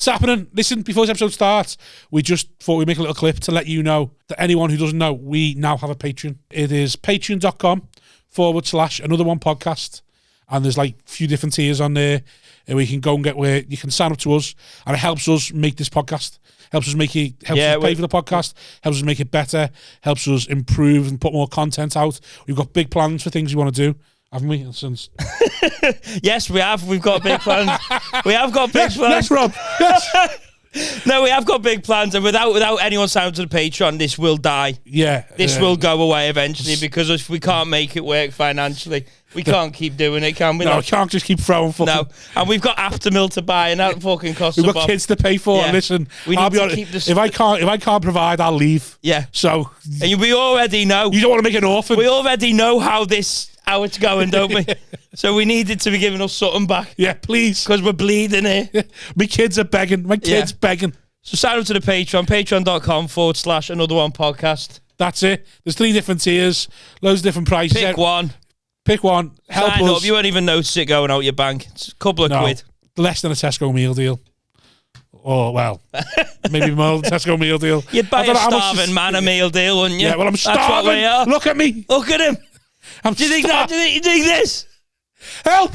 It's happening. Listen, before this episode starts, we just thought we'd make a little clip to let you know that anyone who doesn't know, we now have a Patreon. It is patreon.com/another one podcast. And there's like a few different tiers on there. And we can go and get where you can sign up to us. And it helps us make this podcast. Helps us make it, helps us pay for the podcast. Helps us make it better. Helps us improve and put more content out. We've got big plans for things we want to do. Haven't we? Since yes, we have. We've got big plans. We have got big plans. Yes, Rob. Yes. No, we have got big plans, and without anyone signing to the Patreon, this will die. Yeah. This will go away eventually, because if we can't make it work financially, we can't keep doing it, can we? No, we can't just keep throwing fucking... No, and we've got Aftermill to buy, and that fucking costs We've got kids to pay for. Yeah. Listen, I'll be honest, if I can't provide, I'll leave. Yeah. So... And we already know... You don't want to make an orphan. We already know how it's going, don't we? So we needed to be giving us something back. Yeah, please. Because we're bleeding here. My kids are begging. My kids begging. So sign up to the Patreon, patreon.com/another one podcast. That's it. There's 3 different tiers, loads of different prices. Pick one. Help sign us. Up. You won't even notice it going out your bank. It's a couple of quid. Less than a Tesco meal deal. Or, well, maybe more than a Tesco meal deal. You'd buy a starving man a meal deal, wouldn't you? Yeah, well, I'm starving. That's what we are. Look at me. Look at him. Do you think that? Do you think this? Help.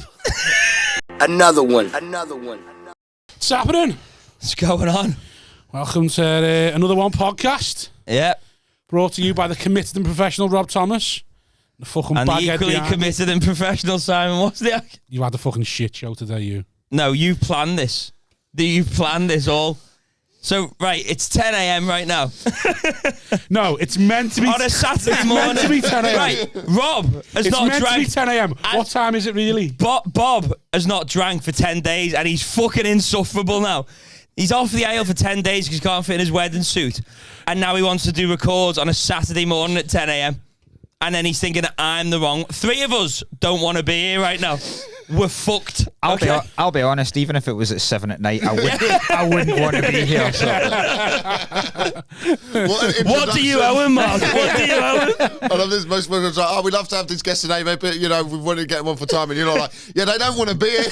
Another one. What's happening? What's going on? Welcome to Another One podcast. Yep. Brought to you by the committed and professional Rob Thomas. The fucking and the equally committed and professional Simon Wozniak. You had a fucking shit show today, you. No, you planned this. You planned this all. So, right, it's 10 a.m. right now. No, it's meant to be... On a Saturday morning. It's meant to be 10 a.m. Right, Rob has it's not meant drank... to be 10 a.m. What time is it really? Bob has not drank for 10 days and he's fucking insufferable now. He's off the ale for 10 days because he can't fit in his wedding suit. And now he wants to do records on a Saturday morning at 10 a.m. And then he's thinking I'm the wrong... 3 of us don't want to be here right now. We're fucked. I'll be honest, even if it was at 7 at night, I wouldn't want to be here. So. What do you owe him, Mark? What do you owe him? I love this. Most people are like, we'd love to have these guests today, mate, but, we wanted to get them on for time. And you're like, yeah, they don't want to be here.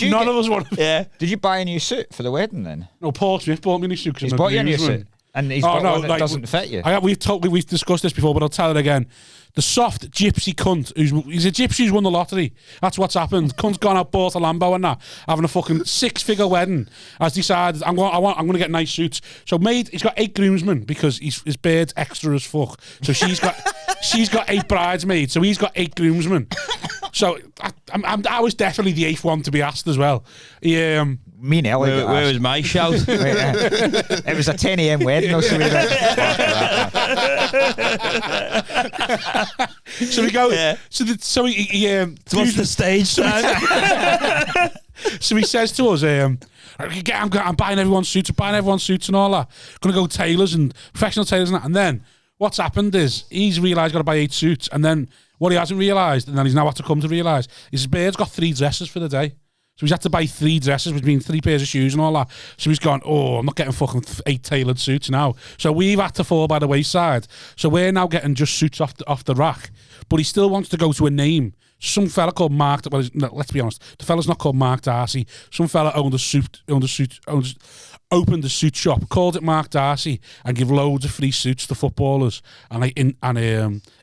None of us want to be here. Did you buy a new suit for the wedding then? No, Paul Smith bought me a new suit. He's bought you a new suit? And he's got one that doesn't fit you. We've discussed this before, but I'll tell it again. The soft gypsy cunt, he's a gypsy who's won the lottery. That's what's happened. Cunt's gone out, bought a Lambo and that, having a fucking 6-figure wedding. Has decided I'm going to get nice suits. So he's got 8 groomsmen because his beard's extra as fuck. So she's got 8 bridesmaids. So he's got 8 groomsmen. So I was definitely the 8th one to be asked as well. Me and Elliot. Where was my shout? It was a 10 a.m. wedding. No, so we go. Yeah. So he what's the stage time? So he says to us, I'm buying everyone's suits, and all that. Gonna go tailors and professional tailors and that. And then what's happened is he's realised got to buy 8 suits, and then what he hasn't realised, and then he's now had to come to realise, his beard's got 3 dresses for the day. So he's had to buy 3 dresses, which means 3 pairs of shoes and all that. So he's gone, I'm not getting fucking 8 tailored suits now. So we've had to fall by the wayside. So we're now getting just suits off the rack. But he still wants to go to a name. Some fella called Mark, let's be honest, the fella's not called Mark Darcy. Some fella opened a suit shop, called it Mark Darcy, and give loads of free suits to footballers and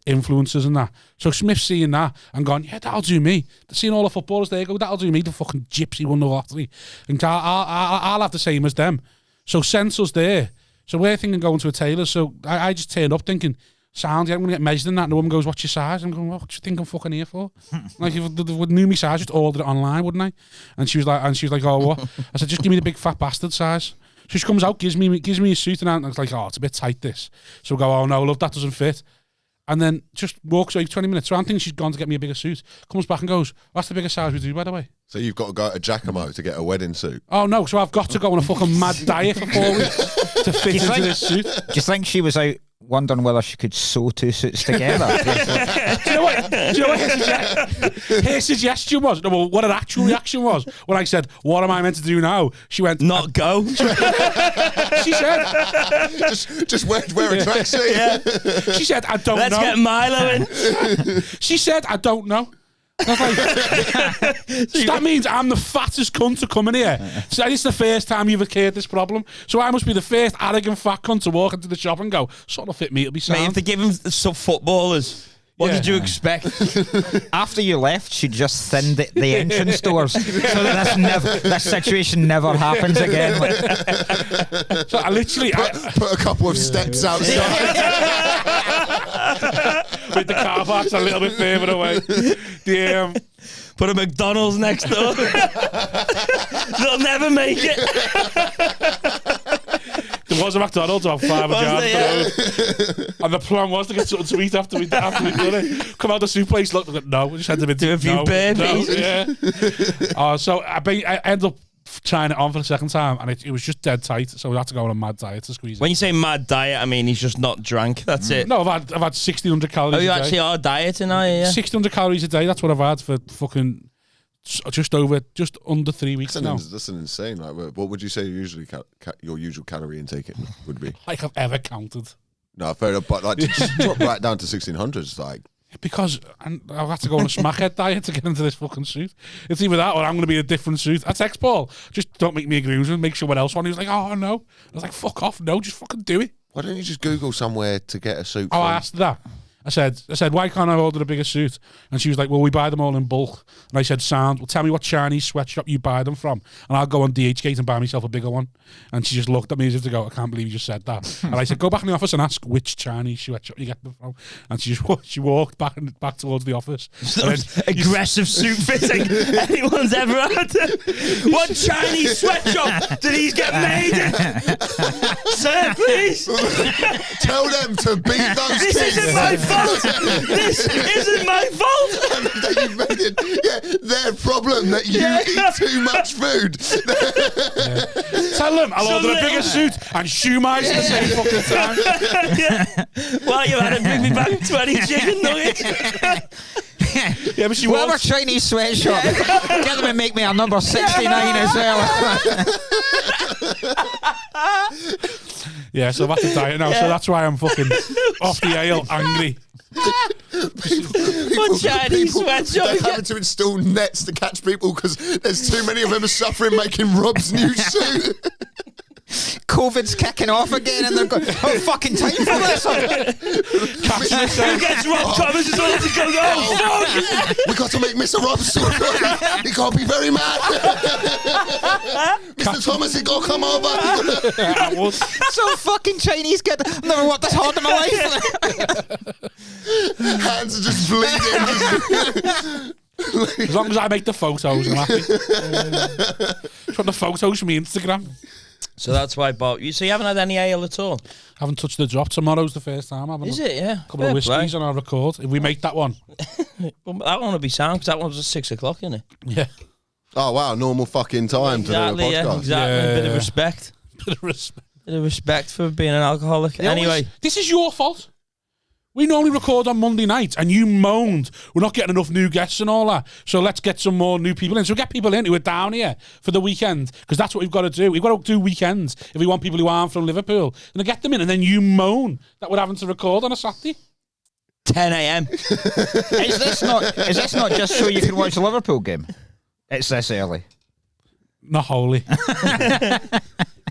influencers and that. So Smith's seeing that and gone, yeah, that'll do me. They're seeing all the footballers there, go, that'll do me. The fucking gypsy won the lottery, and I'll have the same as them. So sends us there. So we're thinking going to a tailor. So I just turned up thinking, sound, yeah, I'm going to get measured in that. And the woman goes, what's your size? I'm going, what do you think I'm fucking here for? Like, if they knew me size, just order it online, wouldn't I? And she was like, oh, what? I said, just give me the big fat bastard size. So she comes out, gives me a suit, and I was like, it's a bit tight, this. So we go, oh no, love, that doesn't fit. And then just walks away 20 minutes. So I'm thinking she's gone to get me a bigger suit. Comes back and goes, what's the biggest size we do, by the way? So you've got to go to Giacomo to get a wedding suit? Oh no, so I've got to go on a fucking mad diet for 4 weeks to fit into this suit. Do you think she was out wondering whether she could sew 2 suits together? Do you know what her suggestion was? No, well, what her actual reaction was when I said, what am I meant to do now? She went, not go. She said, just wear a tracksuit. Yeah. She said, I don't know. Let's get Milo in. She said, I don't know. I was like, so that means I'm the fattest cunt to come in here. So it's the first time you've occurred this problem. So I must be the first arrogant fat cunt to walk into the shop and go, sort of fit me, it'll be sound. Mate, if they give him some footballers, what did you expect? After you left, she just thinned the entrance doors so that this situation never happens again. So I literally put a couple of steps outside. with the car parks a little bit further away. Put a McDonald's next door. They'll never make it. There was a McDonald's on 5 yards and the plan was to get something to eat after we'd done it. Come out the soup place, look, no, we just had to do a few burpees. So I ended up trying it on for the second time, and it was just dead tight. So we had to go on a mad diet to squeeze it. When you say mad diet, I mean he's just not drunk. That's it. No, I've had 1,600 calories. Oh, you a day. actually are dieting, are you? Yeah. 1,600 calories a day. That's what I've had for fucking just under 3 weeks now. That's an insane. Like, what would you say your usual calorie intake would be? Like I've ever counted. No, fair enough. But like, to just drop right down to 1,600 like. Because I've had to go on a smackhead diet to get into this fucking suit. It's either that or I'm going to be a different suit. I text Paul, just don't make me a groomsman, make someone else one. He was like, oh, no. I was like, fuck off, no, just fucking do it. Why don't you just Google somewhere to get a suit Oh, from? I asked that. I said, why can't I order a bigger suit? And she was like, well, we buy them all in bulk. And I said, sound, well, tell me what Chinese sweatshop you buy them from, and I'll go on DHgate and buy myself a bigger one. And she just looked at me as if to go, I can't believe you just said that. And I said, go back in the office and ask which Chinese sweatshop you get them from. And she walked back towards the office. Aggressive suit fitting anyone's ever had. What Chinese sweatshop did he get made in? Sir, please. Tell them to beat those This kids. isn't my fault. This isn't my fault. You've made it, their problem that you eat too much food. Tell them I'll order a bigger suit and shoe mice at the same fucking time. Well, you had to bring me back 20 chicken nuggets. Yeah, but she Whatever walks. Chinese sweatshop, get them to make me a number 69 as well. Yeah, so I've had to diet now, so that's why I'm fucking off the ale, angry. What Chinese sweatshop? They're having to install nets to catch people because there's too many of them suffering making Rob's new suit. COVID's kicking off again and they're going, oh, fucking time for this. Who gets Rob Thomas is all to go, oh, fuck! We got to make Mr. Rob suit. He can't be very mad. Mr. Thomas, he got to come over. Some fucking Chinese kid. I've never worked this hard in my life. Hands are just bleeding. As long as I make the photos, I'm happy. Just want the photos from my Instagram. So that's why, Bob. So you haven't had any ale at all? Haven't touched the drop. Tomorrow's the first time, haven't I? Is it? Yeah. A couple of whiskies on our record. If we make that one. Well, that one will be sound because that one was at 6 o'clock, isn't it? Yeah. Oh, wow. Normal fucking time Exactly, to do a podcast. exactly. Yeah. A bit of respect. Bit of respect. Bit of respect for being an alcoholic. Anyway. This is your fault. We normally record on Monday night, and you moaned we're not getting enough new guests and all that. So let's get some more new people in. So get people in who are down here for the weekend, because that's what we've got to do. We've got to do weekends if we want people who aren't from Liverpool. And to get them in, and then you moan that we're having to record on a Saturday. 10 a.m. Is this not just so you can watch the Liverpool game? It's this early. Not holy.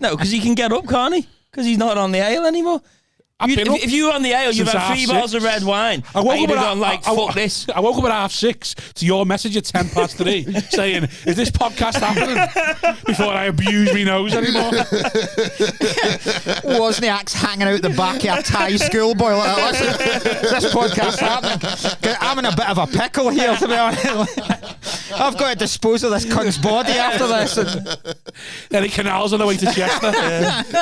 No, because he can get up, can't he? Because he's not on the ale anymore. If you were on the ale, you've Since had 3 bottles of red wine. I woke up gone like, fuck this. I woke up at 6:30 to your message at 3:10 saying, is this podcast happening? Before I abuse me nose anymore. Wozniak's hanging out the back of a Thai schoolboy like, listen, is this podcast happening? 'Cause I'm in a bit of a pickle here, to be honest. I've got to dispose of this cunt's body after this. Any canals on the way to Chester.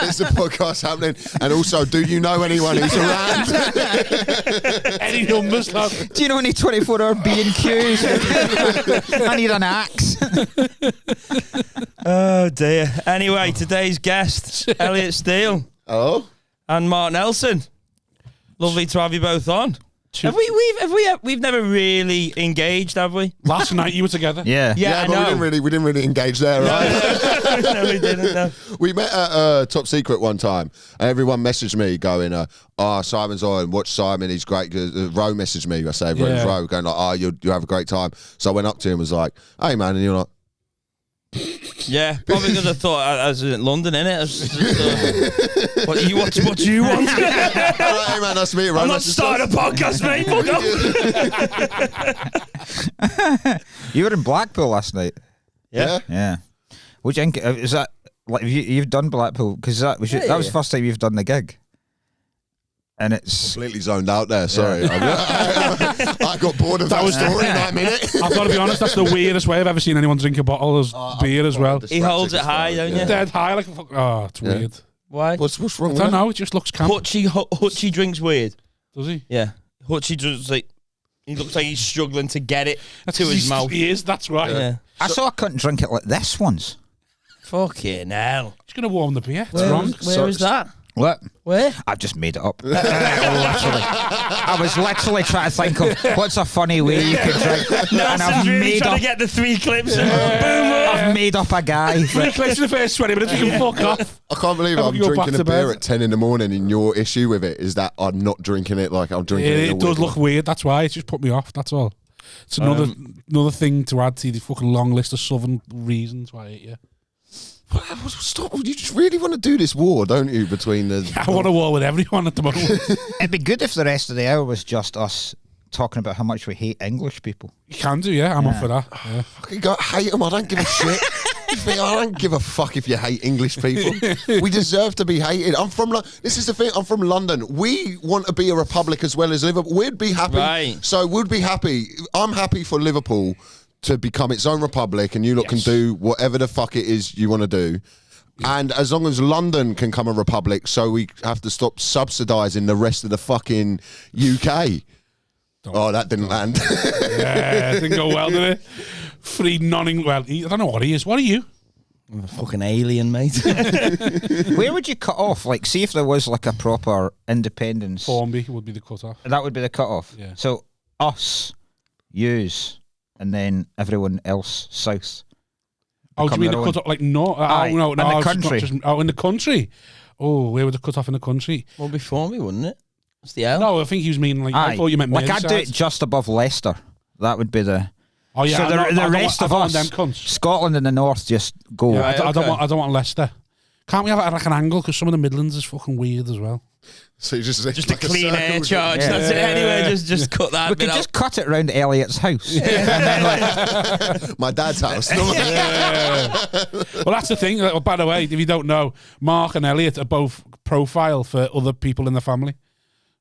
Is the podcast happening? And also, do you know anyone who's around? Any numbers, lad? Do you know any 24-hour B&Qs? I need an axe. Oh, dear. Anyway, today's guests, Elliot Steel Oh? and Mark Nelson. Lovely to have you both on. We've never really engaged, have we? Last night you were together. Yeah. Yeah, I but know. we didn't really engage there, right? No, we didn't. No. We met at Top Secret one time, and everyone messaged me going, Simon's on, watch Simon, he's great. Roe messaged me, I say everyone's Roe, going like, you have a great time. So I went up to him and was like, hey man, and you're like, Yeah, probably because I thought I was in London, innit? What do you want? hey man, nice to meet you. I'm not starting a podcast, mate. Fuck off. You were in Blackpool last night. Yeah. Yeah. Would you think, is that like you've done Blackpool? Because that was the first time you've done the gig. And it's completely zoned out there. Sorry, I got bored of that story in that minute. I've got to be honest, that's the weirdest way I've ever seen anyone drink a bottle of beer as well. He holds it high, don't you? Dead high, like it's weird. Why? What's wrong I with don't that? know. It just looks camp. Hutchie drinks weird. Does he? Yeah, Hutchie just like he looks like he's struggling to get it to his mouth. He is. That's right. Yeah. I saw I couldn't drink it like this once. Fucking hell. He's gonna warm the beer. It's wrong. Where is that? What? Where? I've just made it up. Literally. I was literally trying to think of what's a funny way you could drink. And I've really made trying up. to get the 3 clips. And I've made up a guy. 3 clips in the first 20 minutes. You can fuck off. I can't believe I'm Go back drinking to a beer bed. at 10 in the morning, and your issue with it is that I'm not drinking it like I'm drinking it. It does look weird. That's why it just put me off. That's all. It's another thing to add to the fucking long list of southern reasons why I hate you. Stop! You just really want to do this war, don't you? Between the, I want a war with everyone at the moment. It'd be good if the rest of the hour was just us talking about how much we hate English people. You can do, yeah. I'm up for that. Yeah. fucking go hate them. I don't give a shit. I don't give a fuck if you hate English people. We deserve to be hated. This is the thing. I'm from London. We want to be a republic as well as Liverpool. We'd be happy. Right. So we'd be happy. I'm happy for Liverpool to become its own republic, and you lot can do whatever the fuck it is you want to do. And as long as London can come a republic, so we have to stop subsidising the rest of the fucking UK. That didn't land. Yeah, it didn't go well, did it? Free I don't know what he is. What are you? I'm a fucking alien, mate. Where would you cut off? Like, see if there was like a proper independence. Formby would be the cut-off. That would be the cut off. Yeah. So us, yous, and then everyone else south. Oh, do you mean the their cut-off? Like, no. No. In the country. In the country? Oh, where would the cut-off in the country? Well, before me, wouldn't it? What's the L? No, I think he was meaning like, I thought you meant like I'd do Merseyside. it just above Leicester. That would be the. Oh yeah, So the rest of us, them cunts. Scotland in the north, just go. Yeah, I don't want Leicester. Can't we have it like an angle? Because some of the Midlands is fucking weird as well. So you just Just like a clean air circle. charge. Yeah. That's it. Anyway, just cut that We bit could out. just cut it round Elliot's house. And then, like, My dad's house. Well, that's the thing. By the way, if you don't know, Mark and Elliot are both profile for other people in the family,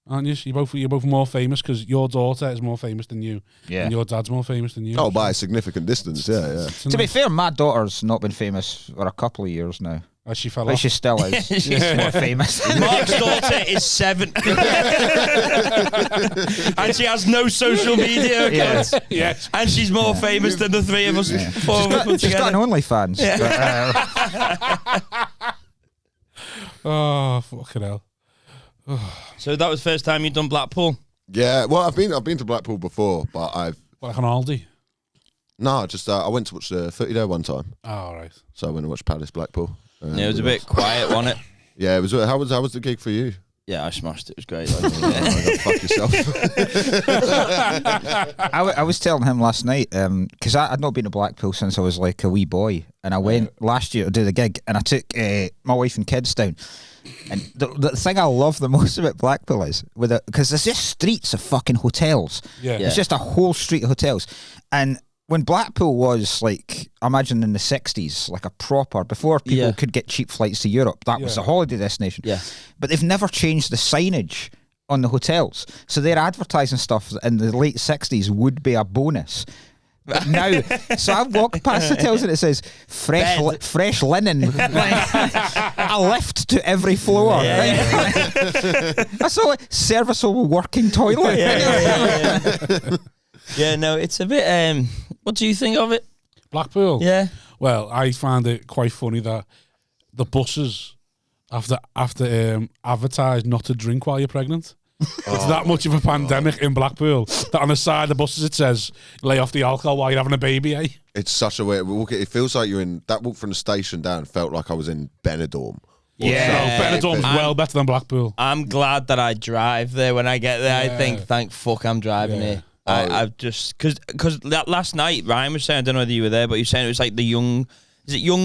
aren't you? You're both more famous because your daughter is more famous than you, and your dad's more famous than you. Oh, by a significant distance, yeah. to be fair, my daughter's not been famous for a couple of years now. As she fell But off. she still is. She's more famous. Mark's daughter is 7. And she has no social media accounts. Yes. And she's more famous than the 3 of us. 4 of us put She's got together. an OnlyFans. Oh, fucking hell. So that was the first time you'd done Blackpool? Yeah, well, I've been to Blackpool before, but Like an Aldi. I went to watch the Footy there one time. Oh, all right. So I went and watched Palace Blackpool. Yeah, it was a bit quiet, wasn't it? Yeah, it was. How was the gig for you? Yeah, I smashed it. It was great. Fuck yourself. I was telling him last night, because I'd not been to Blackpool since I was like a wee boy, and I went last year to do the gig, and I took my wife and kids down. And the thing I love the most about Blackpool is because there's just streets of fucking hotels. Yeah. It's just a whole street of hotels. And when Blackpool was like, imagine in the 60s, like a proper, before people could get cheap flights to Europe, that was a holiday destination. Yeah. But they've never changed the signage on the hotels. So their advertising stuff in the late 60s would be a bonus. But now, so I walk past hotels and it says fresh linen, a lift to every floor. That's all. Serviceable working toilet. Yeah, no, it's a bit. What do you think of it? Blackpool? Yeah. Well, I find it quite funny that the buses have to advertise not to drink while you're pregnant. It's that much of a pandemic in Blackpool that on the side of the buses it says, lay off the alcohol while you're having a baby, eh? It's such a weird walk. It feels like you're in that walk from the station down. Felt like I was in Benidorm. Yeah, Benidorm's well better than Blackpool. I'm glad that I drive there when I get there. I think, thank fuck I'm driving here. I've just because last night Ryan was saying, I don't know whether you were there, but he was saying it was like the young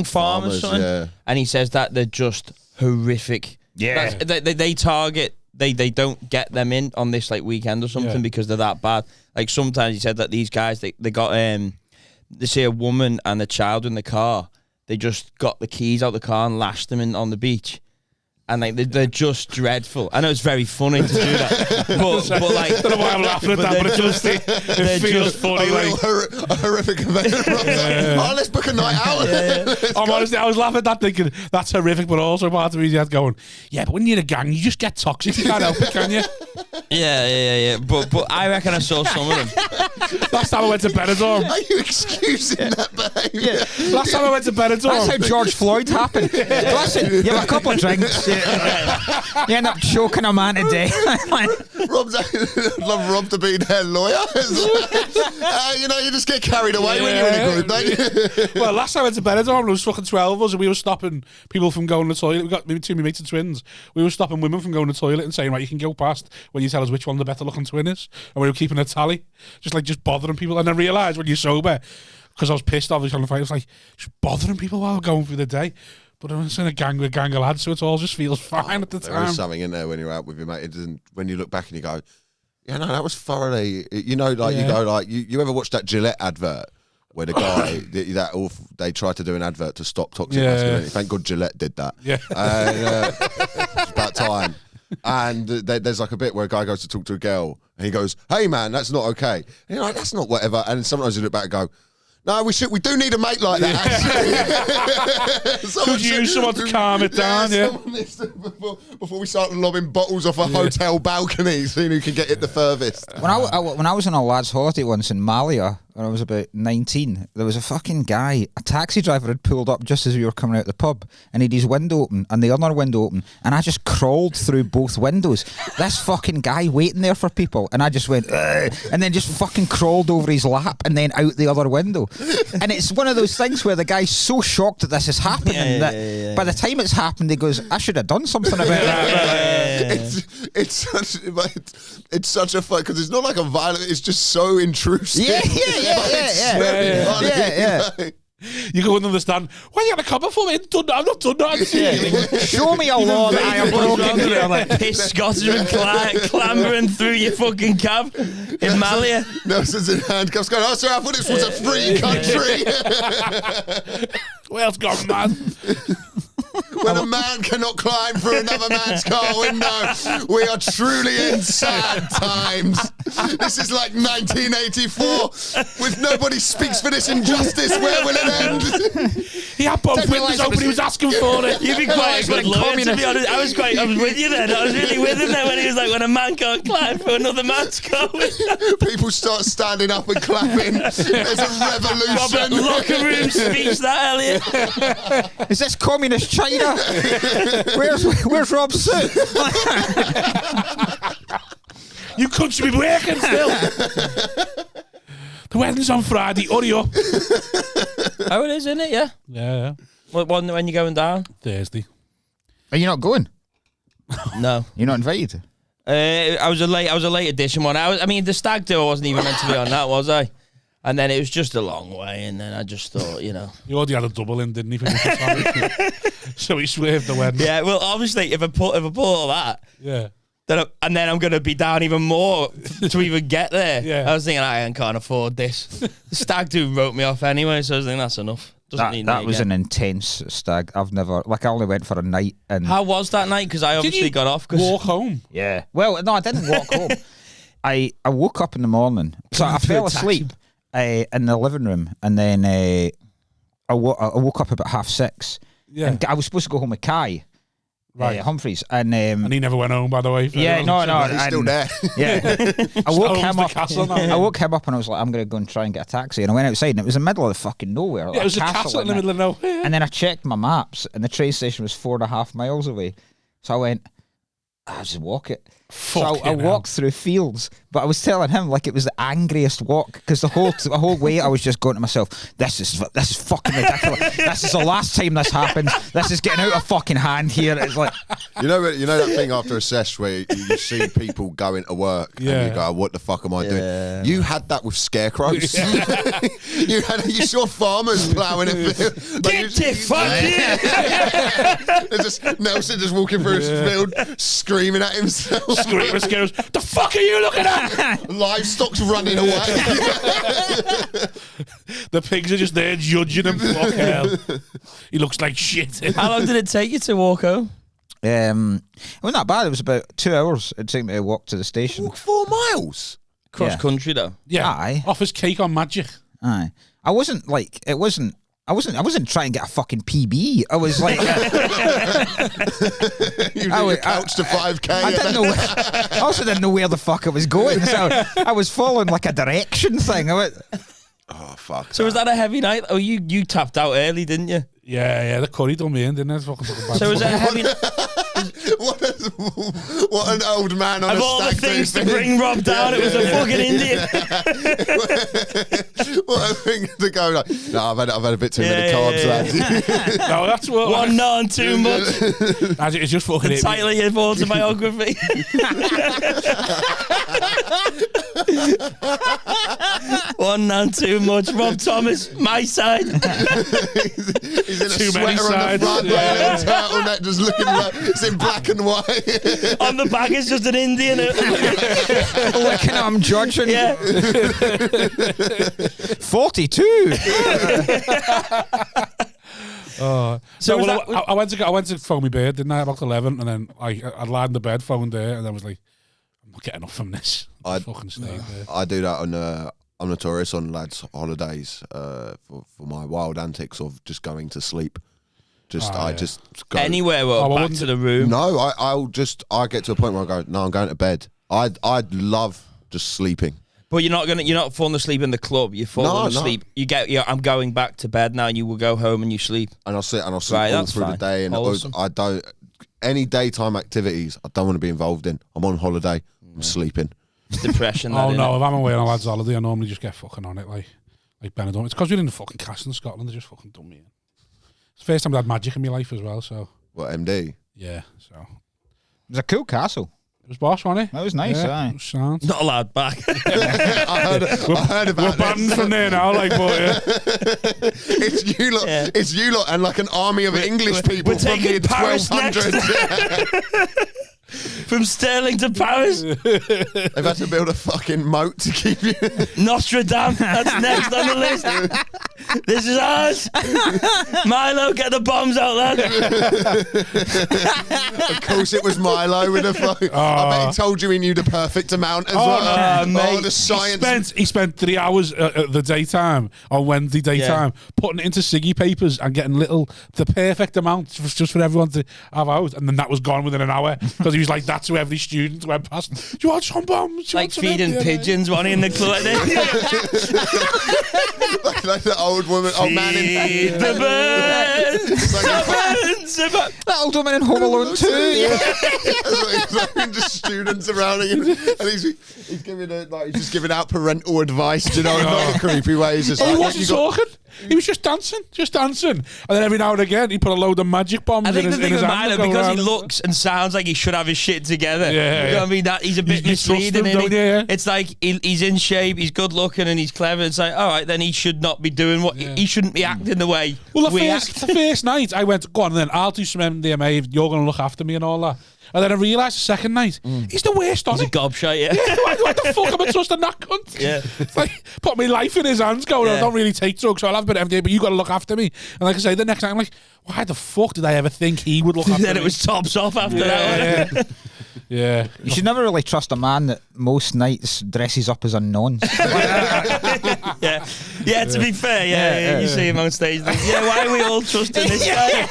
farmers or something? Yeah. And he says that they're just horrific. Yeah. They target. They don't get them in on this like weekend or something because they're that bad. Like sometimes he said that these guys they got they see a woman and a child in the car. They just got the keys out the car and lashed them in on the beach. And like they're just dreadful. I know it's very funny to do that, but like I don't know why I'm laughing at that, but it feels funny. A horrific event. Oh, let's book a night out. Honestly, I was laughing at that thinking that's horrific, but also part of me had going, yeah, but when you're in a gang, you just get toxic. You can't help it, can you? Yeah. But I reckon I saw some of them. Last time I went to Benidorm. Are you excusing that behaviour? Yeah. Last time I went to Benidorm. That's how George Floyd happened. Listen, you have a couple of drinks. You end up choking a man to death. I'd love Rob to be their lawyer. You just get carried away when you're in a group, don't you? Well, last time I went to Benidorm, there was fucking 12 of us, and we were stopping people from going to the toilet. We got maybe two of my mates and twins. We were stopping women from going to the toilet and saying, right, you can go past when you tell us which one the better looking twin is. And we were keeping a tally, just bothering people. And I realised when you're sober, because I was pissed obviously on the fight, I was like, just bothering people while going through the day. But I was in a gang with a gang of lads, so it all just feels fine at the time. There is something in there when you're out with your mate. It doesn't, when you look back and you go, yeah, no, that was thoroughly, you go like, you ever watch that Gillette advert where the guy, they tried to do an advert to stop toxic masculinity. Thank God Gillette did that. Yeah. It's about time. And there's like a bit where a guy goes to talk to a girl and he goes, hey man, that's not okay. And you're like, that's not whatever. And sometimes you look back and go, no, we do need a mate like that, actually. Could use someone to calm it down, before we start lobbing bottles off a hotel balcony, seeing who can get it the furthest. When I was on a lad's holiday once in Malia, when I was about 19, there was a fucking guy, a taxi driver had pulled up just as we were coming out the pub, and he had his window open and the other window open, and I just crawled through both windows. This fucking guy waiting there for people, and I just went, ugh, and then just fucking crawled over his lap and then out the other window. And it's one of those things where the guy's so shocked that this is happening that by the time it's happened, he goes, I should have done something about that. It's such a fun, because it's not like a violent, it's just so intrusive. Yeah. You couldn't understand. Why are you going to come for me? I've not done that. Show me a law that I have broken. Like pissed Scotsman clambering through your fucking cab in Malia. Nelson's in handcuffs going, oh, sir, I thought this was a free country. Wales gone mad. When a man cannot climb through another man's car window, we are truly in sad times. This is like 1984. With nobody speaks for this injustice, where will it end? He had both windows open, he was asking for it. You'd be quite a good lawyer, to be honest. I was with you then. I was really with him then when he was like, when a man can't climb through another man's car window. People start standing up and clapping. There's a revolution. Robert, locker room speech, that, Elliot. Is this communist China? Where's Rob's suit? You country be working still. The wedding's on Friday. Hurry up. Oh, it is, isn't it? Yeah. Yeah. When you going down? Thursday. Are you not going? No. You're not invited? I was a late edition one. I mean, the stag do I wasn't even meant to be on that, was I? And then it was just a long way, and then I just thought, He already had a double in, didn't he? So he swerved the wedding. Yeah, well, obviously, if I pull all that, then I'm going to be down even more to even get there. Yeah. I was thinking, I can't afford this. The stag do wrote me off anyway, so I was thinking, that's enough. That was an intense stag. I've never, I only went for a night. And how was that night? Because I obviously got off. Walk home? Yeah. Well, no, I didn't walk home. I woke up in the morning, so I fell asleep in the living room, and then I woke up about 6:30. Yeah. And I was supposed to go home with Kai. Right. Humphreys. And he never went home, by the way. Yeah, no. He's still there. Yeah. I woke him up and I was like, I'm going to go and try and get a taxi. And I went outside and it was in the middle of the fucking nowhere. Yeah, it was a castle in the middle of nowhere. And then I checked my maps and the train station was 4.5 miles away. So I went, I'll just walk it. So I walked through fields, but I was telling him like it was the angriest walk because the whole way I was just going to myself, this is fucking ridiculous. This is the last time this happens. This is getting out of fucking hand here. It's like, you know that thing after a sesh where you see people going to work and you go, what the fuck am I doing? You had that with scarecrows. You saw farmers ploughing a field. There's just Nelson just walking through his field, screaming at himself. Screaming scarecrows. The fuck are you looking at? Livestock's running away. The pigs are just there judging him. Fuck hell. He looks like shit. How long did it take you to walk home? it wasn't that bad. It was about 2 hours. It'd take me to walk to the station. Walk 4 miles? Cross country, though. Yeah. Aye. Offers cake on magic. Aye. I wasn't trying to get a fucking PB. I was like, You did your couch to 5K. I also didn't know where the fuck I was going. So I was following like a direction thing. I went, oh fuck. So was that a heavy night? Oh, you tapped out early, didn't you? Yeah, the curry done me in, didn't it? So was that a heavy night? What an old man on Of a all the stag things do to bring Rob down, it was a fucking Indian. What a thing to go like. No, I've had a bit too many carbs, lads. No, that's what. One none too much. It's just fucking The title of your autobiography. One none too much. Rob Thomas, my side. He's in a Too many sweater on the sides. front, wearing a turtleneck, just looking like it's in black and white. On the back is just an Indian. looking at him judging. Yeah. 42. So was I went to phone my bed, didn't I? About 11, and then I lied in the bed, phoned there, and then was like, I'm not getting up from this. I fucking stayed there. I do that I'm notorious on lads' holidays for my wild antics of just going to sleep. Just go anywhere back to the room. No, I get to a point where I go, no, I'm going to bed. I'd love just sleeping. But you're not falling asleep in the club. You're falling asleep. I'm going back to bed now, and you will go home and you sleep. And I'll sleep all that's through fine. the day. And Awesome. I don't any daytime activities. I don't want to be involved in. I'm on holiday. I'm sleeping. It's depression. Oh no, if I'm away on a lad's holiday, I normally just get fucking on it like Benidorm. It's because we're in the fucking castle in Scotland. They just fucking done me in. It's the first time I had magic in my life as well. So What, MD? yeah, so It was a cool castle. it was boss, wasn't it? That was nice, Yeah, aye. it was sound. Not allowed back. I heard about We're banned from there now, like, but yeah. It's you lot. Yeah. It's you lot and like an army of English people we're from taking the Paris 1200s. From Stirling to Paris. They've had to build a fucking moat to keep you. Nostradam. That's next on the list. This is ours. Milo, get the bombs out, lad. Of course, it was Milo with a phone. I bet he told you he knew the perfect amount as well. mate. The science. He spent 3 hours at the daytime on Wednesday daytime putting it into Siggy papers and getting the perfect amount just for everyone to have out, and then that was gone within an hour because he was like that to every student went past. Do you want some bombs? Like feeding pigeons, one in the club. like the old man Feed in the birds. It's like That old woman in Home Alone 2. he's like just students around him, and he's giving he's just giving out parental advice. Do you know, in like a creepy way. He's just He like, wasn't talking. He was just dancing, and then every now and again he put a load of magic bombs I think in the his thing with hand. Milo, because he looks and sounds like he should have his shit together. Yeah, you know what I mean? That he's a bit You trust misleading. him, Isn't don't he? you? Yeah. It's like he's in shape, he's good looking, and he's clever. It's like, all right, then he should not be doing what he shouldn't be acting the way Well, we the act. first night I went, go on, and then I'll do some MDMA. You're going to look after me and all that. And then I realised the second night, he's the worst on He's a it. gobshite, yeah. Why the fuck am I trusting that cunt? Yeah. It's like, put my life in his hands going, I Yeah. don't really take drugs, so I'll have a bit of MDMA, but you got to look after me. And like I say, the next night I'm like, why the fuck did I ever think he would look after Then me? it was tops off after that one. Yeah. You should never really trust a man that most nights dresses up as a nonce. Yeah. Yeah, to be fair, you see him on stage. Like, why are we all trusting this guy?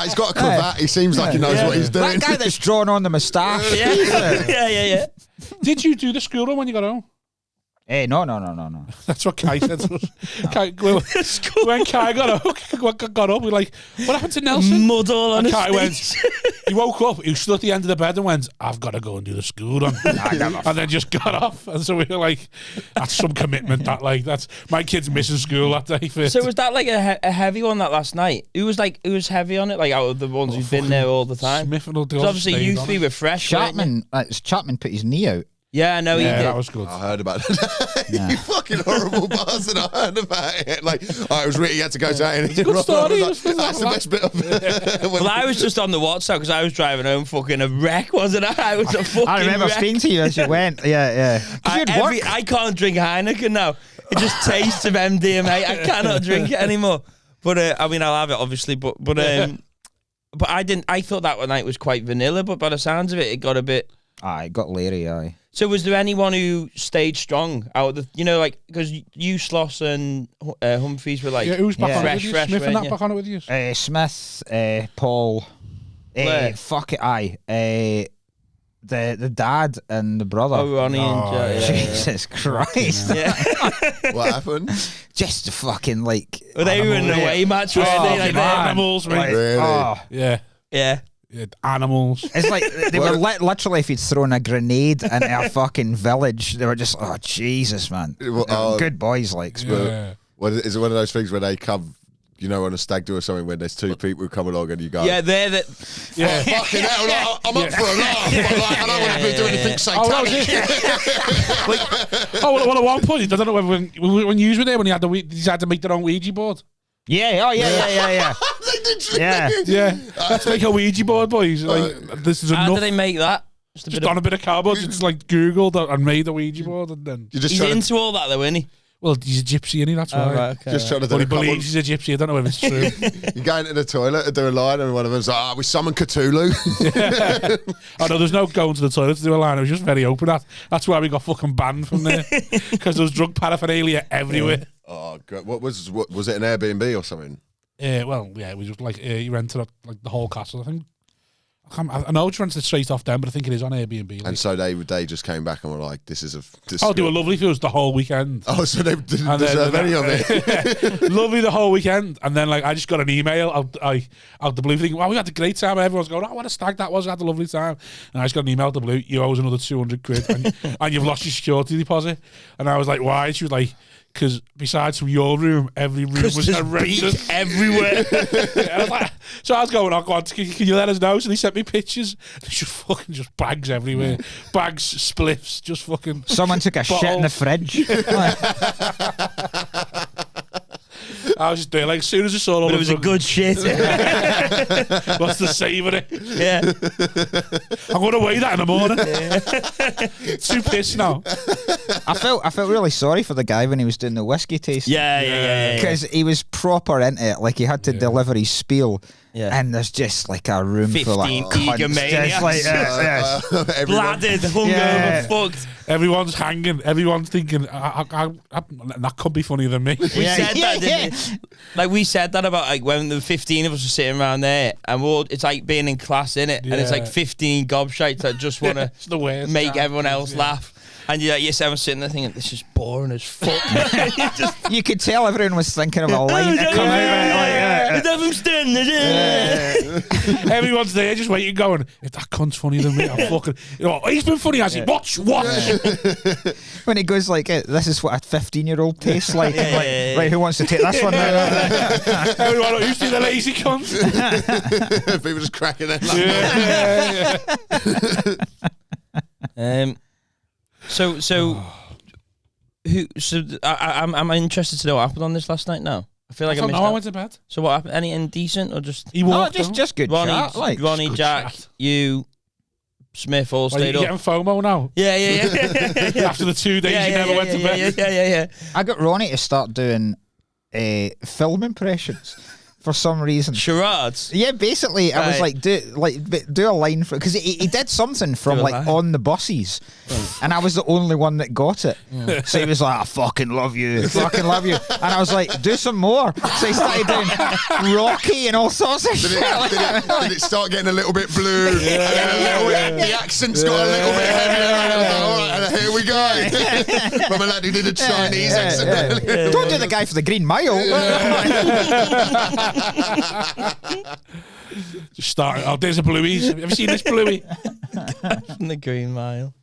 He's got a cravat. He seems like he knows what he's doing. That guy that's drawn on the moustache. Yeah. Did you do the school run when you got home? Hey, no. That's what Kai said to us. When Kai got up, we were like, what happened to Nelson? Mud all on And his Kai went, face. He woke up, he stood at the end of the bed and went, I've got to go and do the school run. And then just got off. And so we were like, that's some commitment. That's my kid's missing school that day. So was that like a heavy one that last night? Who was heavy on it, like out of the ones who've been there all the time? Smith and all the obviously you three were fresh. Chapman put his knee out. Yeah, no, he did. That was good. I heard about it. You fucking horrible bastard. I heard about it. Like, it was really, he had to go to that. It's a good story. That's the best bit of it. Well, I was just on the WhatsApp because I was driving home fucking a wreck, wasn't I? I was a fucking I remember wreck. speaking to you as you went. Yeah. I can't drink Heineken now. It just tastes of MDMA. I cannot drink it anymore. But I mean, I'll have it obviously. But I didn't. I thought that night was quite vanilla. But by the sounds of it, it got a bit. It got Larry. Aye. So was there anyone who stayed strong out of the, like, because you, Sloss and Humphreys were like, who's back on it with you? fresh, Smith and that back on it with you? Smith, Paul, fuck it, the dad and the brother. Oh, Ronnie and Jesus Christ. Yeah. What happened? Just fucking like. Well, they were in an away match, weren't they? Like, Animals, mate. Really? Yeah. Yeah. Animals. It's like they were literally, if you'd thrown a grenade in a fucking village, they were just, oh Jesus, man. Good boys, like. Yeah. Is it one of those things where they come, on a stag do or something, when there's two people who come along and you go, yeah, they're the. Yeah. Fucking hell, like, I'm up for a laugh, but like, I don't want to do anything satanic. Well, at one point, I don't know when you were there, when he had to make their own Ouija board. Yeah, yeah. Yeah. Let's make a Ouija board, boys. Like, this is enough. How do they make that? Just on a bit of cardboard, just like Googled and made a Ouija board, and then he's into all that though, isn't he? Well, he's a gypsy, isn't he? That's why. Right, okay. Just trying to do But he believes he's a gypsy. I don't know if it's true. You go into the toilet to do a line, and one of them's like, we summon Cthulhu. Oh no, there's no going to the toilet to do a line. It was just very open. That's why we got fucking banned from there, because there was drug paraphernalia everywhere. Oh god, what was it, an Airbnb or something? It was just like he rented like the whole castle. I think I know it's rented straight off them, but I think it is on Airbnb. Like. And so they just came back and were like, "This is a." They were lovely for us the whole weekend. Oh, so they didn't deserve any of it. Lovely the whole weekend, and then like I just got an email out the blue thing. Wow, we had a great time. Everyone's going, "Oh, what a stag that was! I had a lovely time." And I just got an email out the blue. You owe us another 200 quid, and you've lost your security deposit. And I was like, "Why?" She was like, because besides from your room, every room was horrendous everywhere. So I was going, "Oh God, can you let us know?" So they sent me pictures. There's just bags everywhere, bags, spliffs, just fucking. Someone took a shit in the fridge. I was just there, like, as soon as I saw all but it was a good shit. What's the savour it? Yeah. I'm going to weigh that in the morning. Too pissed now. I felt really sorry for the guy when he was doing the whiskey tasting. Yeah. Because he was proper into it. Like, he had to deliver his spiel. Yeah. And there's just like a room full of 15 cunts. egomaniacs. Just like, Bladdered, hungover, fucked. Everyone's hanging. Everyone's thinking, that could be funnier than me. We said that, didn't we? Like, we said that about like when the 15 of us were sitting around there, and it's like being in class, innit? And it's like 15 gobshites that just want to make everyone else laugh. And you're like, everyone's sitting there thinking, this is boring as fuck. You could tell everyone was thinking of a line to come out. Everyone's there just waiting, going, if that cunt's funnier than me, I'm fucking. He's been funny, has he? Watch. When he goes like, this is what a 15-year-old tastes like. Right, who wants to take this one? Everyone, who's the lazy cunt? People just cracking their I'm interested to know what happened on this last night now. I feel like I missed I went to bed. So what happened? Anything decent or just? Just good chat. Like, Ronnie, Jack, chat. You, Smith all stayed you up. getting FOMO now? Yeah. After the 2 days you never went to bed. Yeah. I got Ronnie to start doing film impressions. For some reason, charades. Yeah, basically, I was like, do a line for, because he did something from like on the buses, and I was the only one that got it. So he was like, "I fucking love you, and I was like, "Do some more." So he started doing Rocky and all sorts of shit. Did it start getting a little bit blue? The accent's got a little bit heavier. All right, and here we go. From a lad who did a Chinese accent. Don't do the guy for the Green Mile. Just starting. Oh, there's a Bluey's. Have you seen this Bluey? From the Green Mile.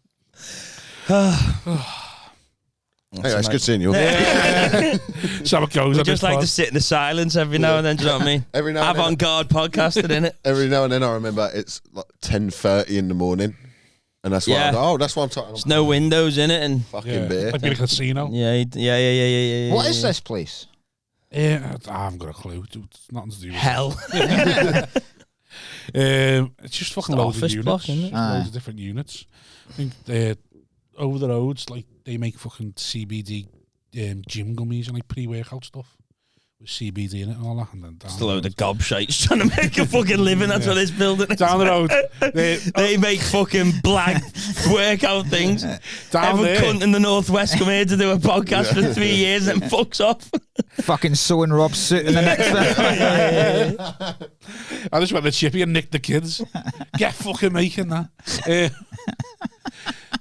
Hey, it's good seeing you. So it goes. We on just this like pod. to sit in the silence every now and then. Do you know what I mean? Every now and then. Avant-garde podcasting, innit? Every now and then I remember it's like 10:30 in the morning, and that's why Yeah. I go, oh, that's why I'm talking. There's no windows in it, and Fucking beer. Like being a casino. yeah. What is this place? Yeah, I haven't got a clue. It's nothing to do with Hell. It's just fucking It's loads of office units. block, isn't it? Loads of different units. I think they're over the roads, like they make fucking CBD gym gummies and like pre-workout stuff with CBD in it and all that. And then down Just a load of gobshites trying to make a fucking living. That's what this building is. down the road. They make fucking black workout things. Down Every there. cunt in the Northwest come here to do a podcast for 3 years and fucks off. Fucking sewing Rob's suit in the next one. I just went to Chippy and nicked the kids. Get fucking making that.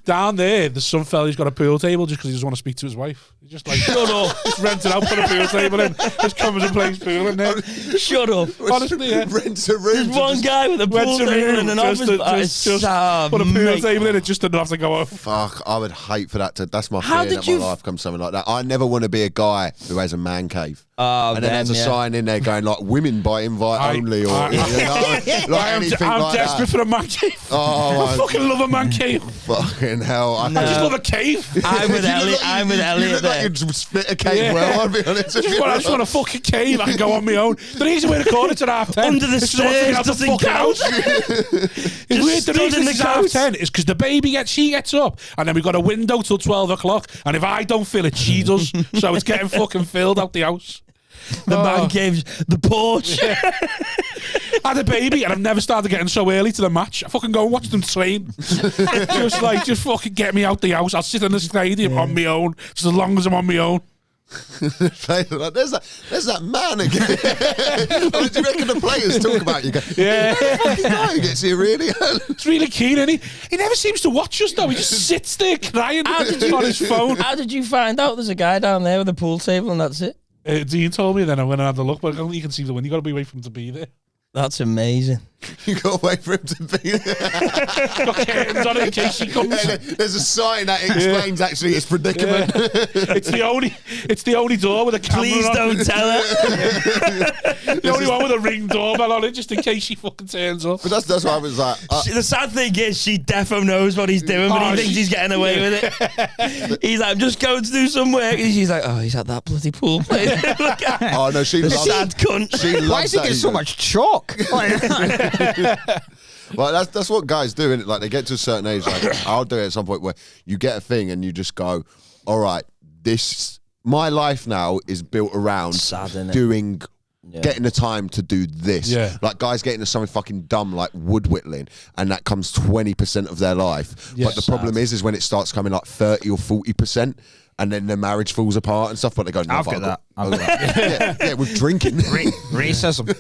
Down there's some fella who's got a pool table just because he doesn't want to speak to his wife. He's just like, shut up. Just rent it out, put a pool table in. Just comes and plays pool in there. Shut up. Honestly, yeah. Rent a room. There's one guy with a pool Rent a table room in an just office. to- That just- is just sad, Put a pool mate. table in it just enough to go off. Fuck, I would hate for that to. That's my How fear did that you my life comes something like that. I never want to be a guy who has a man cave. Oh, And then there's a sign in there going like women by invite I- only or I- you know, like anything I'm like desperate that. for a man cave. Oh, I fucking love a man cave. fucking hell! I I just love a cave. I'm with Elliot. I'm with You Elliot look like there. you'd split a cave Yeah. well. I'll be honest. I just want a fucking cave. I can go on my own. The reason we're recording at 10:30 Under the is 'cause I want to get stairs out the doesn't fucking count. house. The stood reason in the it's couch. 10 is because the baby she gets up, and then we've got a window till 12 o'clock. And if I don't fill it, she does. So it's getting fucking filled out the house. The man caves, the porch. I had a baby, and I've never started getting so early to the match. I fucking go and watch them train. just fucking get me out the house. I'll sit in the stadium on my own, just as long as I'm on my own. Like, there's that man again. I mean, do you reckon the players talk about you? Go, Yeah. fucking guy who gets here really early. It's really keen, and he never seems to watch us though. He just sits there crying on his phone. How did you find out there's a guy down there with a pool table and that's it? Dean told me, then I went and had a look, but you can see the window. You got to be away from him to be there. That's amazing. You got to wait for him to be there. Got curtains on it in case he comes. There's a sign that explains actually his predicament. It's the only door with a camera Please on. don't tell her. The only one with a ring doorbell on it, just in case she fucking turns up. But that's why I was like, The sad thing is, she defo knows what he's doing, but Oh, he thinks he's getting away with it. He's like, I'm just going to do some work. And she's like, oh, he's at that bloody pool place. Look at oh no, she the loves sad cunt. She loves Why is he that getting he's so a- much chalk? Well, that's what guys do, innit? Like they get to a certain age. Like I'll do it at some point where you get a thing and you just go, "All right, my life now is built around Sad, innit? doing." Getting the time to do this. Yeah. Like guys get into something fucking dumb like wood whittling and that comes 20% of their life. Yeah, but the problem is when it starts coming like 30 or 40% and then their marriage falls apart and stuff, but they go, no, I've fuck, got I've that. got that. yeah, with drinking. Racism.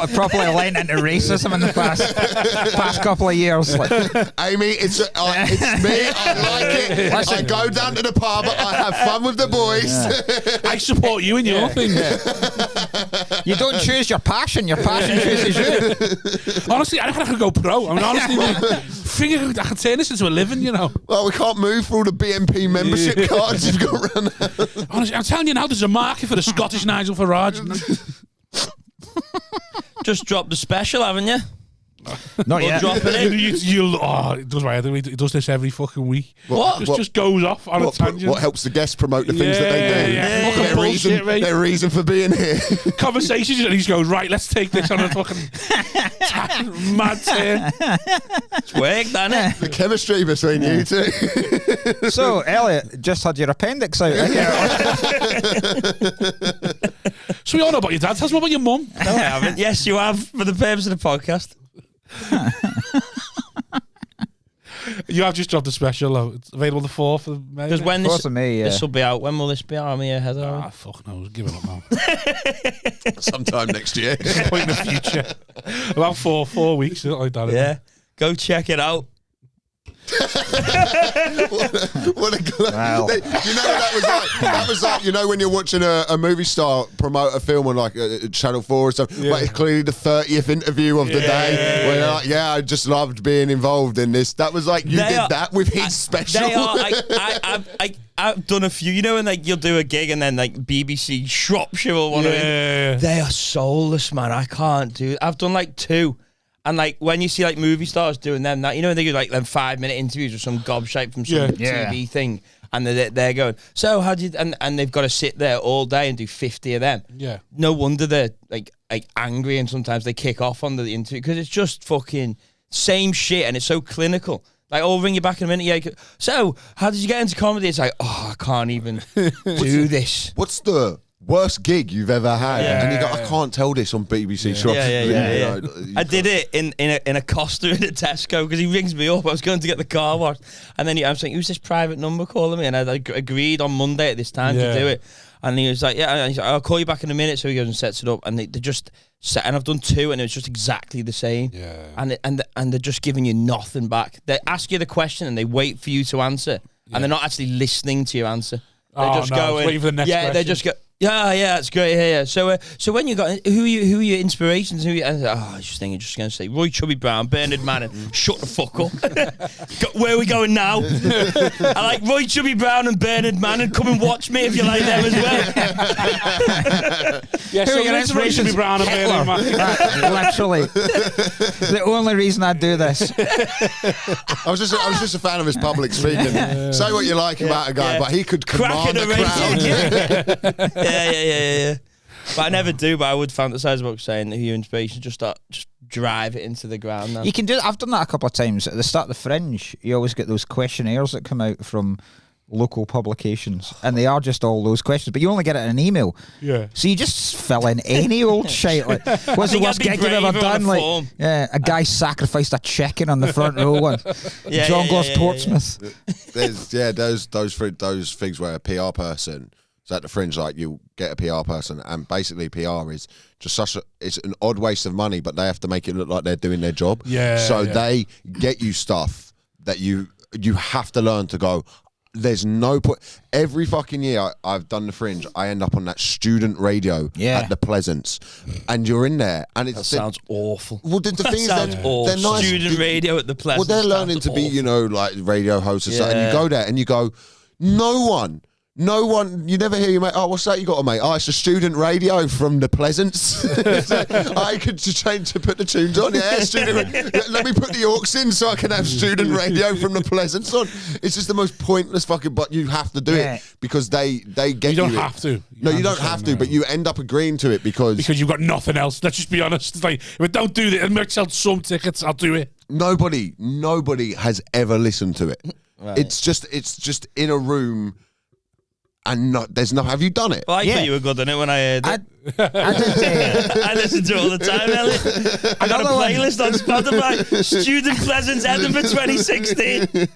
I've properly lent into racism in the past couple of years. Like, Amy, it's me. I like it. Listen. I go down to the pub. I have fun with the boys. I support you in your thing. you don't choose your passion chooses you. Honestly, I could go pro. I mean, honestly, I can turn this into a living, you know. Well, we can't move for all the BNP membership cards you've got around. Honestly, I'm telling you now, there's a market for the Scottish Nigel Farage. Just dropped the special, haven't you? Not Or yet. dropping it. It does right. He does this every fucking week. What? Just goes off on a tangent. What helps the guests promote the things that they do? Yeah. Fucking bullshit, mate. Their reason for being here. Conversations, and he just goes, right, let's take this on a fucking mad turn. It's worked, hasn't it? The chemistry between you two. So, Elliot, just had your appendix out. So we all know about your dad. Tell us what about your mum. No, I haven't. Yes, you have, for the purpose of the podcast. You have just dropped a special, though. It's available the 4th of May. Because when Fourth of May, this will be out, when will this be out? I'm here ahead of Ah, fuck knows. Give it up now. Sometime next year. Point in the future. About 4 weeks, something like that. isn't Yeah. Go check it out. What a Wow. you know what that was like? That was like, you know, when you're watching a movie star promote a film on like Channel 4 or something, but it's clearly the 30th interview of the day where you're like, yeah, I just loved being involved in this. That was like, you did that with his special. They are. I've done a few. You know when like you'll do a gig and then like BBC Shropshire or one of them. They are soulless, man. I can't do. I've done like 2. And like when you see like movie stars doing them, that you know when they do like them 5-minute interviews with some gobshite from some TV thing, and they're going, so how do you and they've got to sit there all day and do 50 of them. Yeah, no wonder they're like angry, and sometimes they kick off on the interview because it's just fucking same shit, and it's so clinical. Like, I'll ring you back in a minute. Yeah, so how did you get into comedy? It's like, oh, I can't even do this. What's the worst gig you've ever had? And you go, I can't tell this on BBC Shropshire. Yeah. I did it in a Costa in a Tesco because he rings me up. I was going to get the car washed, and then I'm saying, who's this private number calling me? And I agreed on Monday at this time to do it. And he was like, yeah, he's like, I'll call you back in a minute. So he goes and sets it up, and they just set, and I've done 2, and it was just exactly the same. And they're just giving you nothing back. They ask you the question, and they wait for you to answer, and they're not actually listening to your answer. They just go in. Wait for the next question. They just go. Yeah, that's great. Yeah. So when you got who are your inspirations? I was just thinking, just going to say Roy Chubby Brown, Bernard Manning. Shut the fuck up. Where are we going now? I like Roy Chubby Brown and Bernard Manning. Come and watch me if you like them as well. So it's Roy Chubby Brown and Bernard Manning. Literally, the only reason I do this. I was just a fan of his public speaking. Say what you like about a guy, but he could command a crowd. Yeah. But I never do. But I would fantasize about saying who your inspiration. Just drive it into the ground. Now. You can do. I've done that a couple of times at the start of the Fringe. You always get those questionnaires that come out from local publications, and they are just all those questions. But you only get it in an email. Yeah. So you just fill in any old shit. Like, what's the worst gig you've ever done? Like, a guy sacrificed a chicken on the front row once. John goes Portsmouth. There's those things where a PR person. So at the Fringe, like, you get a PR person, and basically PR is just it's an odd waste of money, but they have to make it look like they're doing their job. They get you stuff that you have to learn to go. There's no point. Every fucking year I've done the Fringe, I end up on that student radio at the Pleasance, and you're in there, and it sounds awful. Well, the thing is, they're nice. Student radio at the Pleasance. Well, they're learning to be, like radio hosts or something. And you go there and you go, no one, you never hear your mate, oh, what's that you got on, mate? Oh, it's a student radio from the Pleasance. I could change to put the tunes on. Yeah, student let me put the aux in so I can have student radio from the Pleasance on. It's just the most pointless fucking, but you have to do it because they get you. You don't have to. No, you don't have to, but you end up agreeing to it because you've got nothing else. Let's just be honest. It's like, if I don't do this, it might sell some tickets, I'll do it. Nobody has ever listened to it. Right. It's just in a room. And there's no. Have you done it? Well, I thought you were good on it when I heard it. I listen to it all the time, Elliot. I got a playlist on Spotify. Student Pleasance Edinburgh 2016.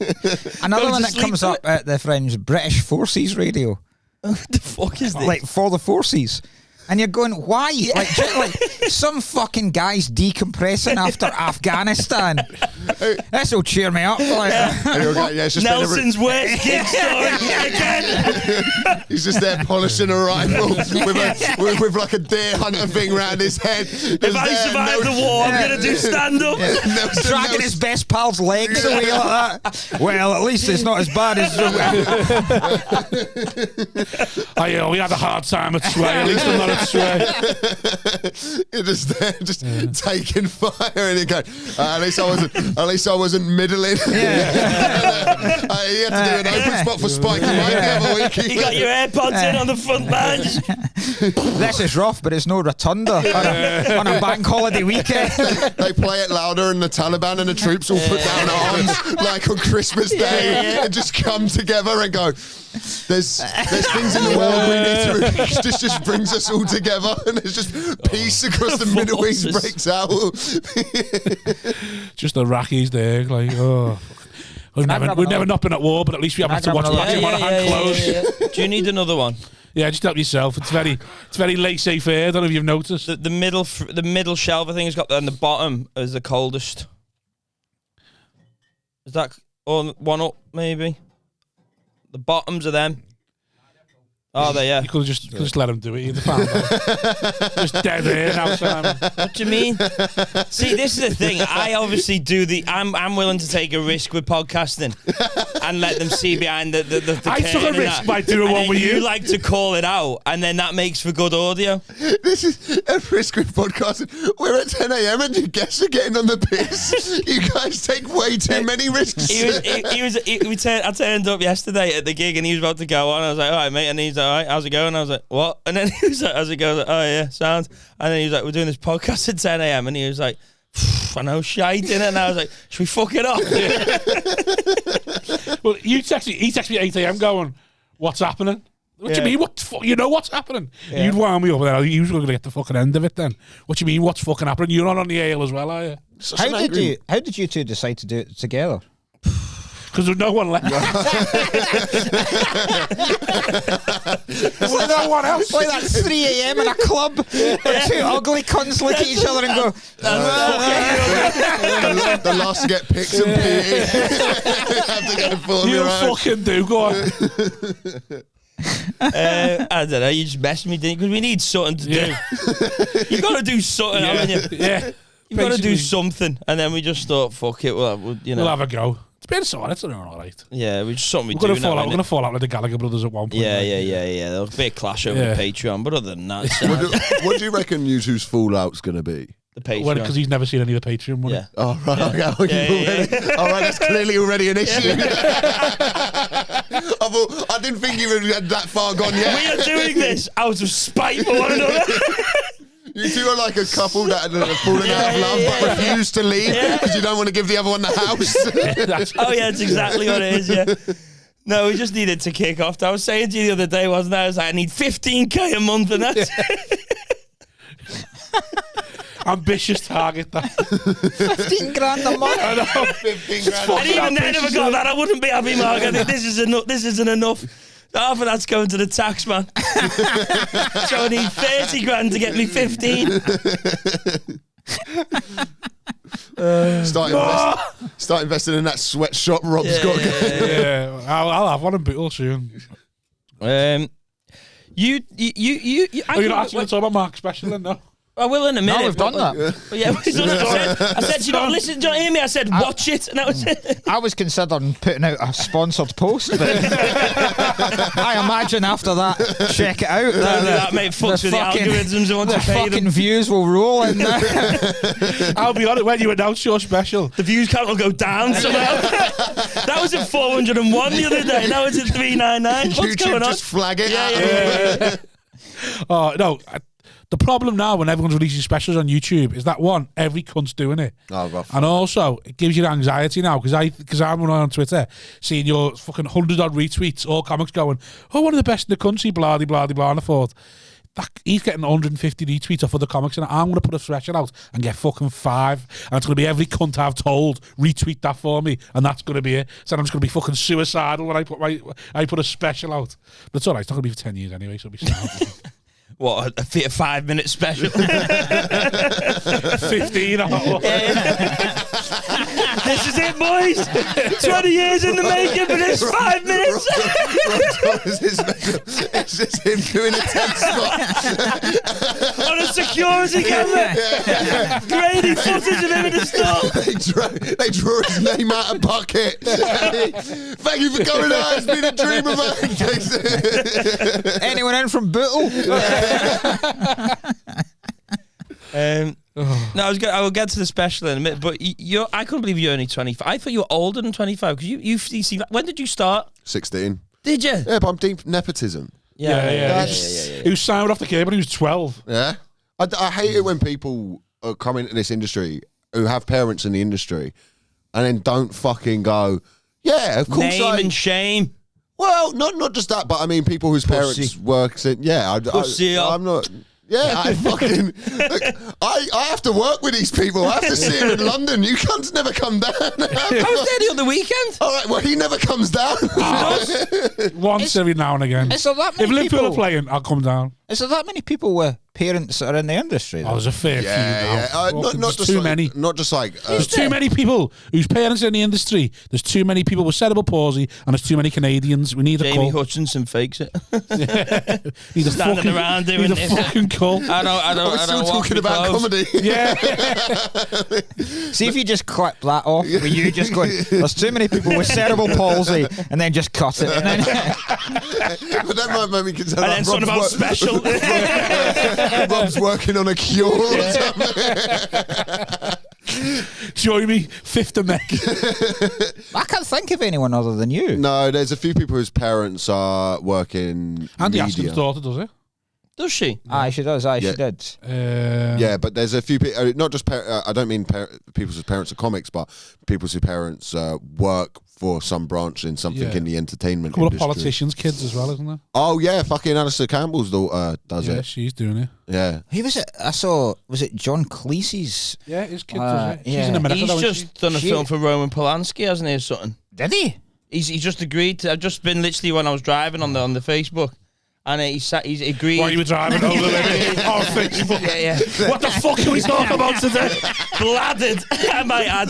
Another one that comes up at the Fringe, British Forces Radio. What the fuck is this? Like, for the forces. And you're going, why? Like some fucking guy's decompressing after Afghanistan. This will cheer me up. Nelson's worst gig story again. He's just there polishing a rifle with like a deer hunter thing around his head. If I survive the war, I'm going to do stand-up. Dragging his best pal's legs away like that. Well, at least it's not as bad as... we had a hard time at Sway. At least I'm not at Sway. You're just there, just taking fire, and you go, at least I wasn't middling. He had to do an open spot for Spike the other week. You got your AirPods in on the front lines. This is rough, but it's no rotunda on a bank holiday weekend. They play it louder, and the Taliban and the troops will put down arms like on Christmas Day and just come together and go, there's things in the world we need to. This just brings us all together, and there's just peace across the Middle East breaks out. Just the Iraqis there, like, oh. We've never not been at war, but at least we haven't had to watch Matthew Monahan close. Do you need another one? Yeah, just help yourself. It's very laissez-faire. I don't know if you've noticed. The middle shelf, I think, has got, and the bottom is the coldest. Is that or one up, maybe. The bottoms are them. Oh, they, yeah. You could have just let him do it. You'd have found out. Just dead air now, Simon. What do you mean? See, this is the thing. I obviously do I'm willing to take a risk with podcasting and let them see behind the I took a risk by doing one with you. You like to call it out, and then that makes for good audio. This is a risk with podcasting. We're at 10 a.m. and your guests are getting on the piss. You guys take way too many risks. I turned up yesterday at the gig, and he was about to go on. I was like, all right, mate. And he's like, all right, how's it going? I was like, what? And then he was like, how's it going? I was like, oh, yeah, sound. And then he was like, we're doing this podcast at 10 a.m. And he was like, I know, shite, innit? And I was like, should we fuck it up? Well, he texted me at 8 a.m. going, what's happening? What do you mean? You know what's happening? Yeah. You'd wound me up there. You was going to get the fucking end of it then. What do you mean? What's fucking happening? You're not on the ale as well, are you? How did you two decide to do it together? Because there's no one left. There's no one else. Like that 3 a.m. in a club. Two ugly cunts look at each other and go, The last to get picked and peed. Have to go for you fucking do, go on. I don't know, you just messed me, didn't you? Because we need something to do. You've got to do something, haven't you? Yeah. You've got to do something. And then we just thought, fuck it, we'll have a go. It's been sorry, it's all right. Yeah, we just something we're going to fall out with the Gallagher brothers at one point. Yeah. There'll be a clash over Patreon, but other than that, what do you reckon you two's fallout's going to be? The Patreon. Because he's never seen any of the Patreon money. Yeah. Oh, right. Okay. All right, that's clearly already an issue. I didn't think you had that far gone yet. We are doing this out of spite for one another. You two are like a couple that are falling out of love but refuse to leave because you don't want to give the other one the house. Oh, yeah, it's exactly what it is, yeah. No, we just needed to kick off. I was saying to you the other day, wasn't I? I was like, I need 15k a month and that's Ambitious target, that. 15 grand a month. I know. 15 grand. And even then, if I got that, I wouldn't be happy, Mark. I think this isn't enough. Half of that's going to the tax man. So I need 30 grand to get me 15. Start investing in that sweatshop Rob's got. Yeah, I'll have one in Bootle soon. You're not actually talk about Mark's special then, no? I will in a minute. No, we've done that. Yeah, we've done it. I said, you don't listen, don't hear me. I said, watch it, and that was it. I was considering putting out a sponsored post, but I imagine after that, check it out. That mate fucks with the algorithms and wants to pay them. The fucking views will roll in there. I'll be honest, when you announce your special, the views count will go down somehow. That was at 401 the other day. Now it's at 399. What's YouTube going on? just flag it. Yeah. Oh, no. The problem now when everyone's releasing specials on YouTube is that one, every cunt's doing it. Oh, rough. And also, it gives you anxiety now because I'm on Twitter seeing your fucking 100-odd retweets, all comics going, oh, one of the best in the country, blah, blah, blah, blah. And I thought, he's getting 150 retweets off other comics and I'm going to put a special out and get fucking 5. And it's going to be every cunt I've told, retweet that for me. And that's going to be it. So I'm just going to be fucking suicidal when I put a special out. But it's all right, it's not going to be for 10 years anyway, so it'll be sad. What, a 5-minute special? 15 This is it, boys. 20 years in the making for this 5 minutes. It's just him doing a 10 spot. On a security camera. Grainy footage of him in the store. They draw his name out a bucket. Thank you for coming out. It's been a dream of mine. Anyone in from Bootle? No, I will get to the special in a minute, but I couldn't believe you're only 25. I thought you were older than 25 because you see. When did you start? 16. Did you? Yeah, but I'm deep nepotism. Yeah. He was signed off the cable when he was 12. Yeah. I hate it when people come into this industry who have parents in the industry and then don't fucking go, yeah, of course. Name and shame. Well, not just that, but I mean people whose parents work. I'm not. Yeah, I fucking. Look, I have to work with these people. I have to see him in London. You cunts never come down. I was there the other weekend. All right, well, he never comes down. Once every now and again. Is there that many if Liverpool people are playing, I'll come down. Is there that many people with parents are in the industry? Oh, there's a fair few now. Not There's just too like, many. Not just like. There's too many people whose parents are in the industry. There's too many people with cerebral palsy, and there's too many Canadians. We need a Jamie call. Hutchinson fakes it. Need a Standing fucking, around doing need a this. fucking call. We're still talking about comedy. Yeah. See if you just clip that off, where you just going, there's too many people with cerebral palsy, and then just cut it. And then But that might make me concerned. And then something about special. Rob's working on a cure or something. Join me, 5th of May. I can't think of anyone other than you. No, there's a few people whose parents are working Andy media. Aston's daughter does it. Does she? Aye, she does. Aye, she did. Yeah, but there's a few people, not just, I don't mean people whose parents are comics, but people whose parents work for some branch in something in the entertainment A couple industry. of politicians' kids as well, isn't there? Oh, yeah, fucking Alistair Campbell's daughter does Yeah, it. she's doing it. Yeah. Who was it? I saw, was it John Cleese's? Yeah, his kid does it. She's yeah. in America, He's though, just done a film for Roman Polanski, hasn't he, or something? Did he? He's just agreed to. I've just been literally when I was driving on the Facebook, and he's agreed. While you were driving over there. Oh, Facebook. Yeah. What the fuck are we talking about today? Bladdered, I might add.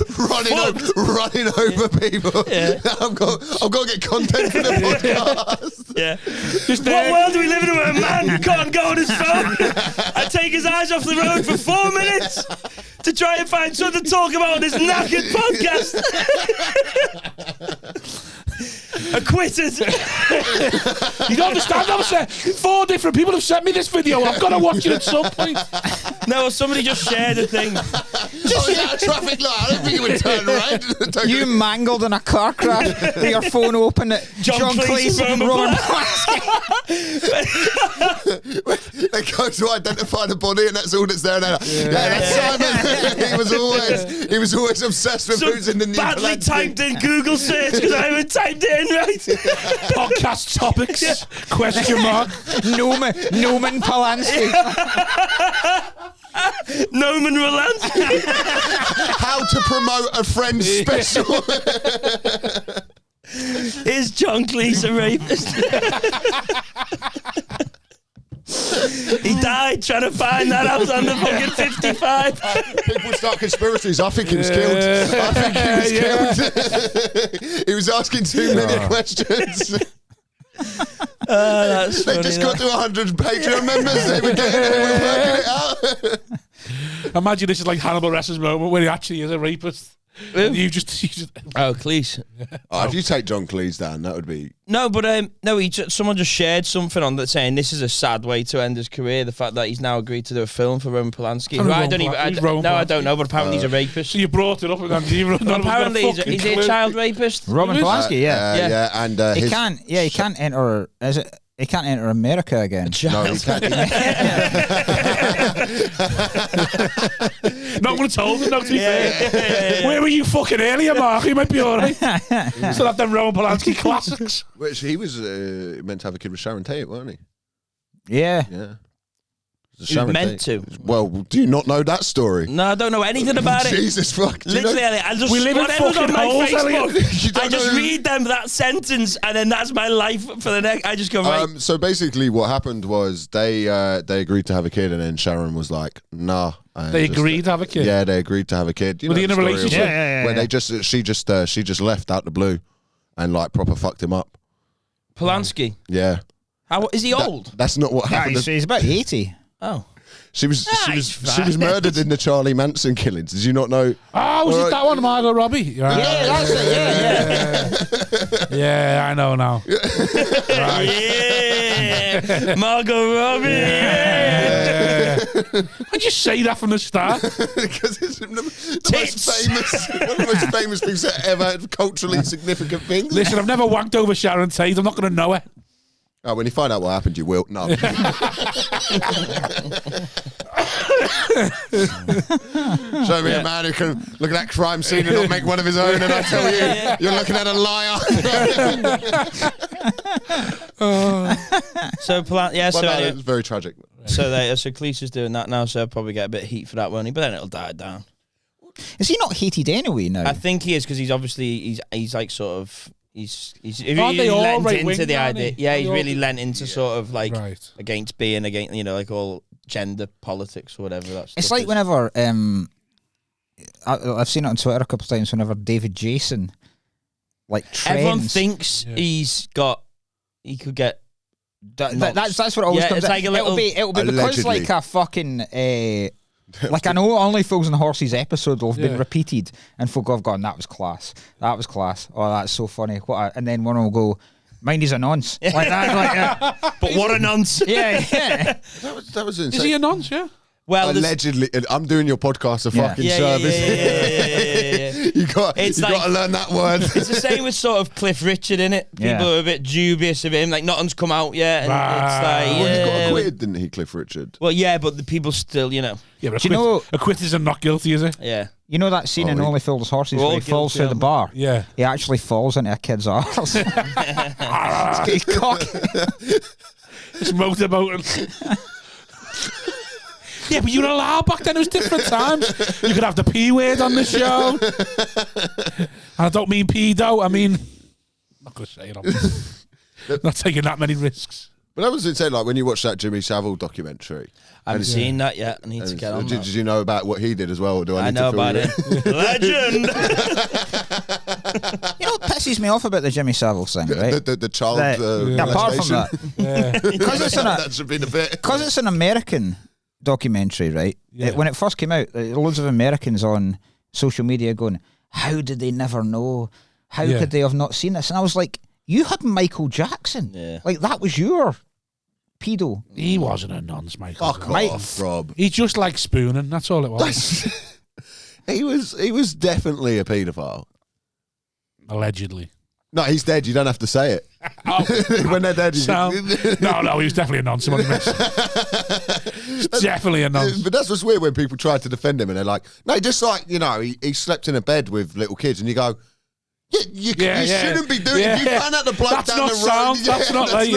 running over people. Yeah. I've got to get content for the podcast. Yeah. What world do we live in where a man can't go on his phone and take his eyes off the road for 4 minutes to try and find something to talk about on this knackered podcast? Acquitted. You don't understand, obviously. 4 different people have sent me this video. I've got to watch it at some point. No, somebody just shared a thing. Oh, yeah, a traffic light. I don't think it would turn right. You mangled in a car crash with your phone open at John Cleese and Roman Polanski. They go to identify the body, and that's all that's there. And they're like, that's Simon. he was always obsessed with who's in the new badly Polanski. typed in Google search because I haven't typed it in right. Podcast topics? Question mark. Noman Polanski. Noman Roland. How to promote a friend's special. Is John Cleese a rapist? He died trying to find that out on the fucking 55. People start conspiracies. I think he was killed. I think he was killed. He was asking too many questions. That's They funny, just got to 100 Patreon members. They were working it out. Imagine this is like Hannibal Lecter's moment where he actually is a rapist. And you just Oh, Cleese. Oh, if you take John Cleese down, that would be... No, but someone just shared something on that saying this is a sad way to end his career. The fact that he's now agreed to do a film for Roman Polanski. Who I don't even. I don't know, but apparently he's a rapist. So you brought it up and Apparently he's a child rapist. Roman Polanski, yeah, and he can't enter. Is it? He can't enter America again. No, he can't. No one told him, no, to be fair. Where were you fucking earlier, Mark? You might be alright. Still have them Roman Polanski classics. Which he was meant to have a kid with Sharon Tate, wasn't he? Yeah. Yeah. He was meant to. Well, do you not know that story? No, I don't know anything about it. Jesus fuck. Literally, I just We live in whatever's on fucking my holes, Elliot. Facebook. I just read them that sentence, and then that's my life for the next. I just go right. So basically, what happened was they agreed to have a kid, and then Sharon was like, "Nah." They agreed to have a kid? Yeah, they agreed to have a kid. You Were know they in the a story relationship? of- When they she just left out the blue, and like proper fucked him up. Polanski. Yeah. How is he old? That's not what happened. He's about 80. Oh. She was murdered in the Charlie Manson killings. Did you not know? Oh, was it that one, Margot Robbie? Yeah, that's it. Yeah, I know now. Right. Yeah, Margot Robbie. Yeah. Why'd you say that from the start? Because it's the most famous, one of the most famous things that ever culturally significant things. Listen, I've never wanked over Sharon Tate. I'm not going to know her. Oh, when you find out what happened, you will. No. Show me a man who can look at that crime scene and not make one of his own, and I tell you, you're looking at a liar. So It's very tragic. So Cleese is doing that now, so I'll probably get a bit of heat for that, won't he? But then it'll die down. Is he not heated anyway now? I think he is, because he's obviously he's like sort of he's Aren't really they all lent right-wing, into the aren't idea. they? Yeah, They he's all really do. lent into sort of like Right. against like all gender politics or whatever. It's like whenever I've seen it on Twitter a couple of times. Whenever David Jason like trends, everyone thinks he could get. That's what it always comes. It's like a little, it'll be because allegedly. like a fucking like I know Only Fools and Horses episode will have been repeated and folk have gone, that was class, oh that's so funny, and then one will go, mind he's a nonce like that, but what a nonce. yeah That was insane. Is he a nonce? Yeah. Well, allegedly, I'm doing your podcast a fucking service. Yeah. You got to learn that word. It's the same with sort of Cliff Richard, innit? People are a bit dubious of him. Like, nothing's come out yet. And it's like, Well, he got acquitted, didn't he, Cliff Richard? Well, yeah, but the people still, Yeah, but acquitted and not guilty, is it? Yeah. You know that scene in Only Fools and Horses where he falls through the bar? Yeah. He actually falls into a kid's arse. He's cock. It's motorboating. Yeah, but you were allowed back then. It was different times. You could have the P word on the show. And I don't mean pedo. I mean, I'm not going to say it. Not taking that many risks. But that was insane. Like when you watch that Jimmy Savile documentary. I haven't seen that yet. I need to get on that. Did you know about what he did as well? Or do I know about it. Legend. You know what pisses me off about the Jimmy Savile thing, right? The child. Apart from that, because that should be the bit. Because it's an American documentary, right? When it first came out, loads of Americans on social media going, how did they never know? How could they have not seen this? And I was like, you had Michael Jackson. Yeah. Like, that was your pedo. He wasn't a nonce, Michael. Fuck off, Rob. He just liked spooning. That's all it was. He was definitely a paedophile. Allegedly. No, he's dead. You don't have to say it. When they're dead, no, he was definitely a nonce. Definitely a nonce. But that's what's weird when people try to defend him and they're like, no, just like, he slept in a bed with little kids, and you go, you shouldn't be doing it. You found out the bloke down the road. Sound. That's not like,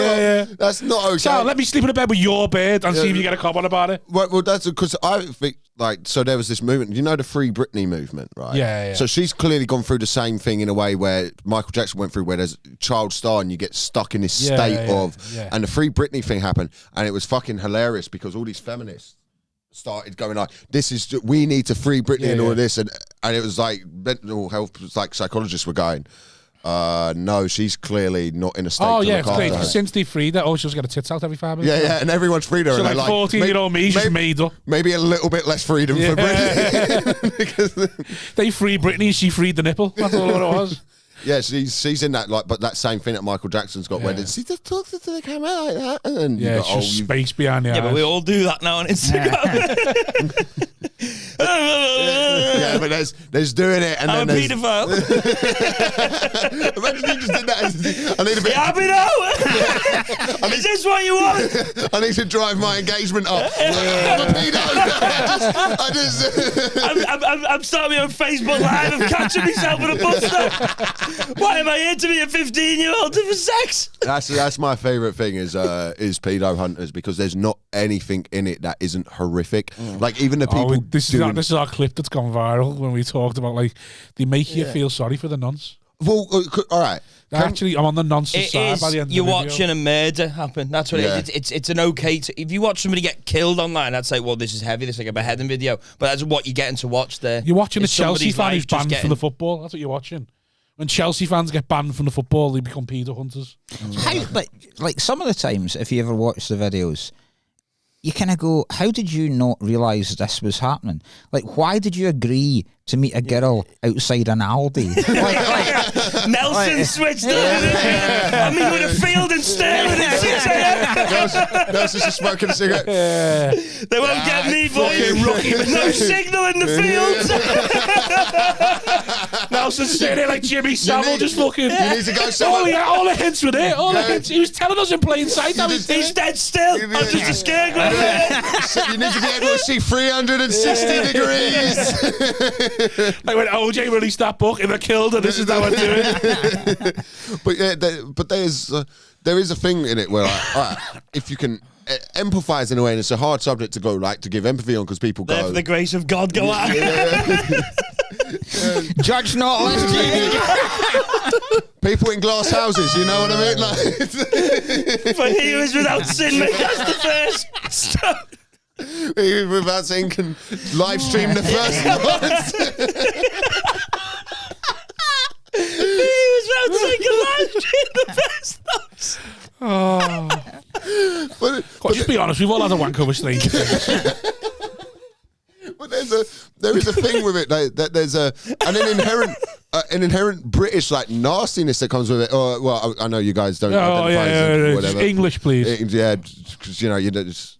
That's not okay. So let me sleep in a bed with your bed and see if you get a comment about it. Well, that's because I think, so there was this movement, you know, the Free Britney movement, right? Yeah. So she's clearly gone through the same thing in a way where Michael Jackson went through, where there's child star and you get stuck in this state of, and the Free Britney thing happened, and it was fucking hilarious because all these feminists started going like, we need to free Britney and all of this, and it was like mental health, like psychologists were going, no, she's clearly not in a state to look it's after great. her. Since they freed her, she's got a tits out every 5 minutes. Yeah, and everyone's freed her. So and like 14-year-old me just made up. Maybe a little bit less freedom for Britney. Because they freed Britney and she freed the nipple. That's all it was. Yeah, she's in that, like, but that same thing that Michael Jackson's got, where she just talks to the camera like that, and then it's just space behind the eyes. Yeah, but we all do that now on Instagram. Yeah, but there's doing it, and I'm then a paedophile. Imagine you just did that. I need a bit. Yeah, is this what you want? I need to drive my engagement up. I'm a pedo. I'm starting my own Facebook Live. I'm catching myself with a bus stop. Why am I here to be a 15-year-old for sex? That's my favourite thing is pedo hunters, because there's not anything in it that isn't horrific. Like even the people. This is our clip that's gone viral when we talked about, like, they make you feel sorry for the nonce. Well, all right. Actually, I'm on the nonce's side by the end of the You're video. watching a murder happen. That's what it is. It's an okay. If you watch somebody get killed online, I'd say, well, this is heavy. This is like a beheading video. But that's what you're getting to watch there. You're watching a Chelsea fan who's banned from the football. That's what you're watching. When Chelsea fans get banned from the football, they become pedo hunters. But like some of the times, if you ever watch the videos, you kind of go, how did you not realise this was happening? Like, why did you agree to meet a girl outside an Aldi? Nelson switched up. I mean, with a field in Sterling at 6 a.m. Nelson's just smoking a cigarette. They won't get me, boys. No signal in the field. Nelson's sitting there like Jimmy Savile, just fucking. You need to go somewhere. All the hints were there. All the hints. He was telling us in plain sight. He's dead still. I'm just a scarecrow. You need to be able to see 360 degrees. Like when OJ released that book, if I killed her, this is how I do it. But yeah, there is a thing in it where, like, all right, if you can empathise in a way, and it's a hard subject to go like to give empathy on, because people go, for the grace of God, go out. Judge not, lest judge. People in glass houses, you know what I mean? Like, For he who is without sin, make us the first stone. Without saying, can live stream the first notes. He was about to take a live stream the first notes. But just be honest, we've all had a wank over Stranger Things. But there is a thing with it that there's an inherent British like nastiness that comes with it. Or well, I know you guys don't identify as whatever. English, please. Yeah, because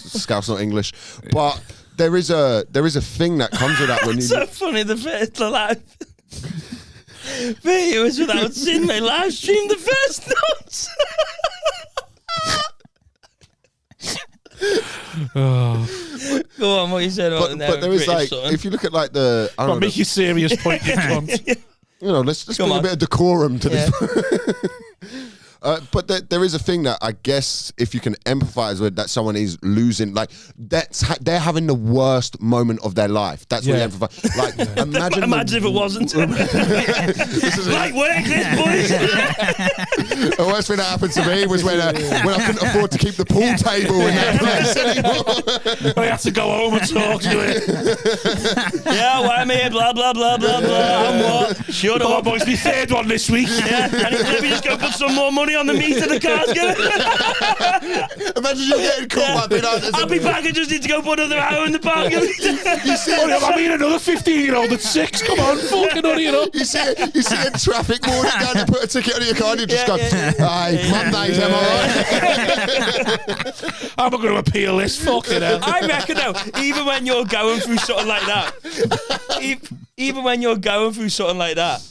Scouse not English, but there is a thing that comes with that when you. So funny the live. It was without seeing my live stream the first notes. Go on, what you said about but there is like, if you look at like the, I don't know, Make your serious point, you cunt. Let's bring a bit of decorum to this. But there is a thing that I guess if you can empathize with, that someone is losing, like they're having the worst moment of their life. That's what you empathize. Like imagine if it wasn't. Like work this, boys. The worst thing that happened to me was when I couldn't afford to keep the pool table in that place anymore. I had to go home and talk to it. Yeah, why am I here? Blah blah blah blah blah. And what? Shut Come on, up, boys. My third one this week. Yeah, and let me just go put some more money on the meter the car's going. Imagine you getting caught by being out. I'll be back. I just need to go put another hour in the park. You see, I mean, another 15-year-old at 6. Come on, fucking hurry it up. You see in traffic warning down, you put a ticket on your car and you just go, "Aye, Mondays, am I right?" I'm not going to appeal this. Fucking hell. I reckon though, even when you're going through something like that, even when you're going through something like that,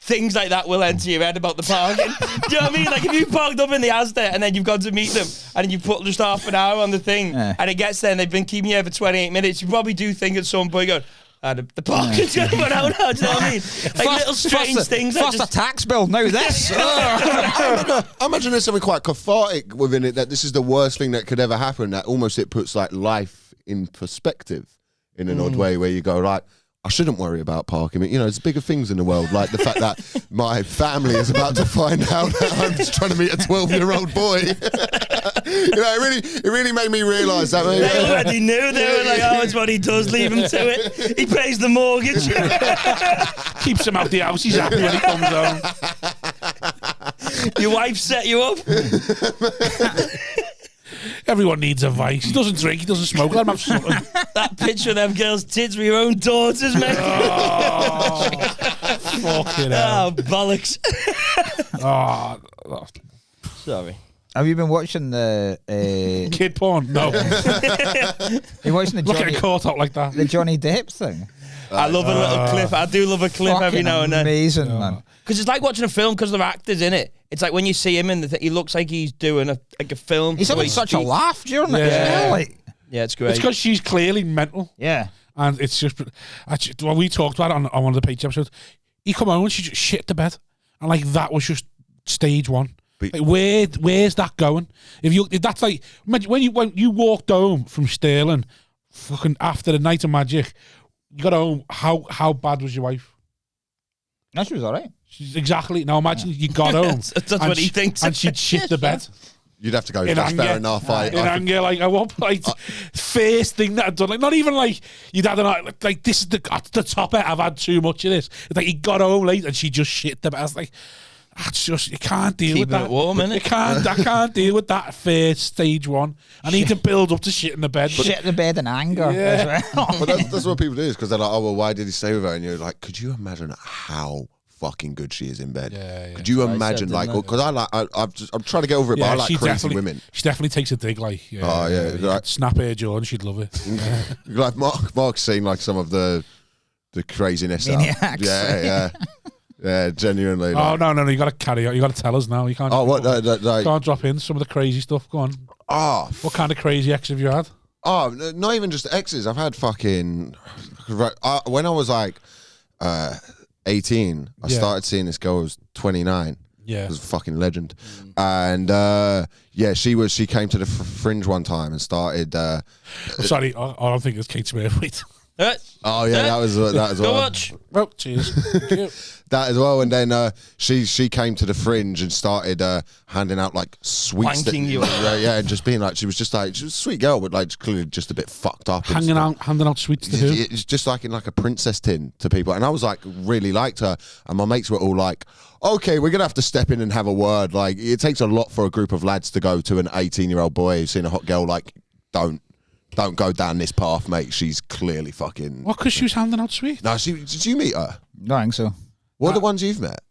things like that will enter your head about the parking. Do you know what I mean? Like if you parked up in the Asda and then you've gone to meet them and you put just half an hour on the thing and it gets there and they've been keeping you here for 28 minutes, you probably do think at some point, go, the parking's going to run out now. Do you know what I mean? Like little strange things. First a tax bill, now this. I imagine there's something quite cathartic within it, that this is the worst thing that could ever happen, that almost it puts like life in perspective in an odd way, where you go, like, I shouldn't worry about parking. You know, there's bigger things in the world, like the fact that my family is about to find out that I'm just trying to meet a 12-year-old boy. You know, it really made me realise that. They already knew. They were like, oh, it's what he does. Leave him to it. He pays the mortgage. Keeps him out the house. He's happy when he comes home. Your wife set you up. Everyone needs a vice. He doesn't drink, he doesn't smoke. Let him have something. That picture of them girls' tits with your own daughters, mate. Oh, fucking hell. Oh, bollocks. Oh, Sorry. Have you been watching the kid porn? No. you watching the Look Johnny, at caught up like that. the Johnny Depp thing? I love a little clip. I do love a clip every Fucking now and then. amazing, man. Because it's like watching a film because the actor's in it. It's like when you see him in the he looks like he's doing a film. He's having such a laugh during it. Yeah. Like, Yeah, it's great. It's because she's clearly mental. yeah. And it's just, actually, when we talked about it on one of the page episodes, he come home and she just shit the bed. And like, that was just stage one. Like, where's that going? If that's like, when you walked home from Stirling, fucking after the night of magic, you got home, how bad was your wife? No, she was all right. Exactly. Now imagine you got home. That's what he thinks. And she'd shit the bed. You'd have to go, In that's anger. fair enough. In anger, like, I want, like, first thing that I'd done, like, not even like, you'd had like, this is the top it, I've had too much of this. It's like, he got home late and she just shit the bed. I was like, that's just, you can't deal with that. Keeping it warm, innit? I can't deal with that first stage one. I need to build up to shit in the bed. Shit in the bed in anger as well. But that's what people do, is because they're like, oh, well, why did he stay with her? And you're like, could you imagine how fucking good she is in bed? Yeah. Could you imagine, like, because I'm trying to get over it, but I like crazy women. She definitely takes a dig, like, Oh, yeah. you Like, could snap her jaw and she'd love it. like Mark's seen like some of the craziness. Maniacs. Yeah, genuinely. Oh, Like, no, you got to carry on. You got to tell us now. You can't. oh, what? Like, Can't drop in some of the crazy stuff. Go on. What kind of crazy ex have you had? Not even just exes. I've had fucking. When I was like 18, I started seeing this girl who was 29. Yeah. It was a fucking legend. And she came to the Fringe one time and started. Sorry, I don't think it's Kate Smith. Wait. Oh yeah, that as Go well. watch. Oh, cheers. Thank you. That as well, and then she came to the Fringe and started handing out like sweets. Wanking you. Yeah, and just being like, she was a sweet girl, but like clearly just a bit fucked up. and stuff. Handing out sweets to who? It's just like in like a princess tin to people, and I was like really liked her, and my mates were all like, okay, we're gonna have to step in and have a word. Like it takes a lot for a group of lads to go to an 18-year-old boy who's seen a hot girl. Like don't go down this path, mate. She's clearly fucking. What? Because she was handing out sweets. No, did you meet her? No, I think so. What are the ones you've met?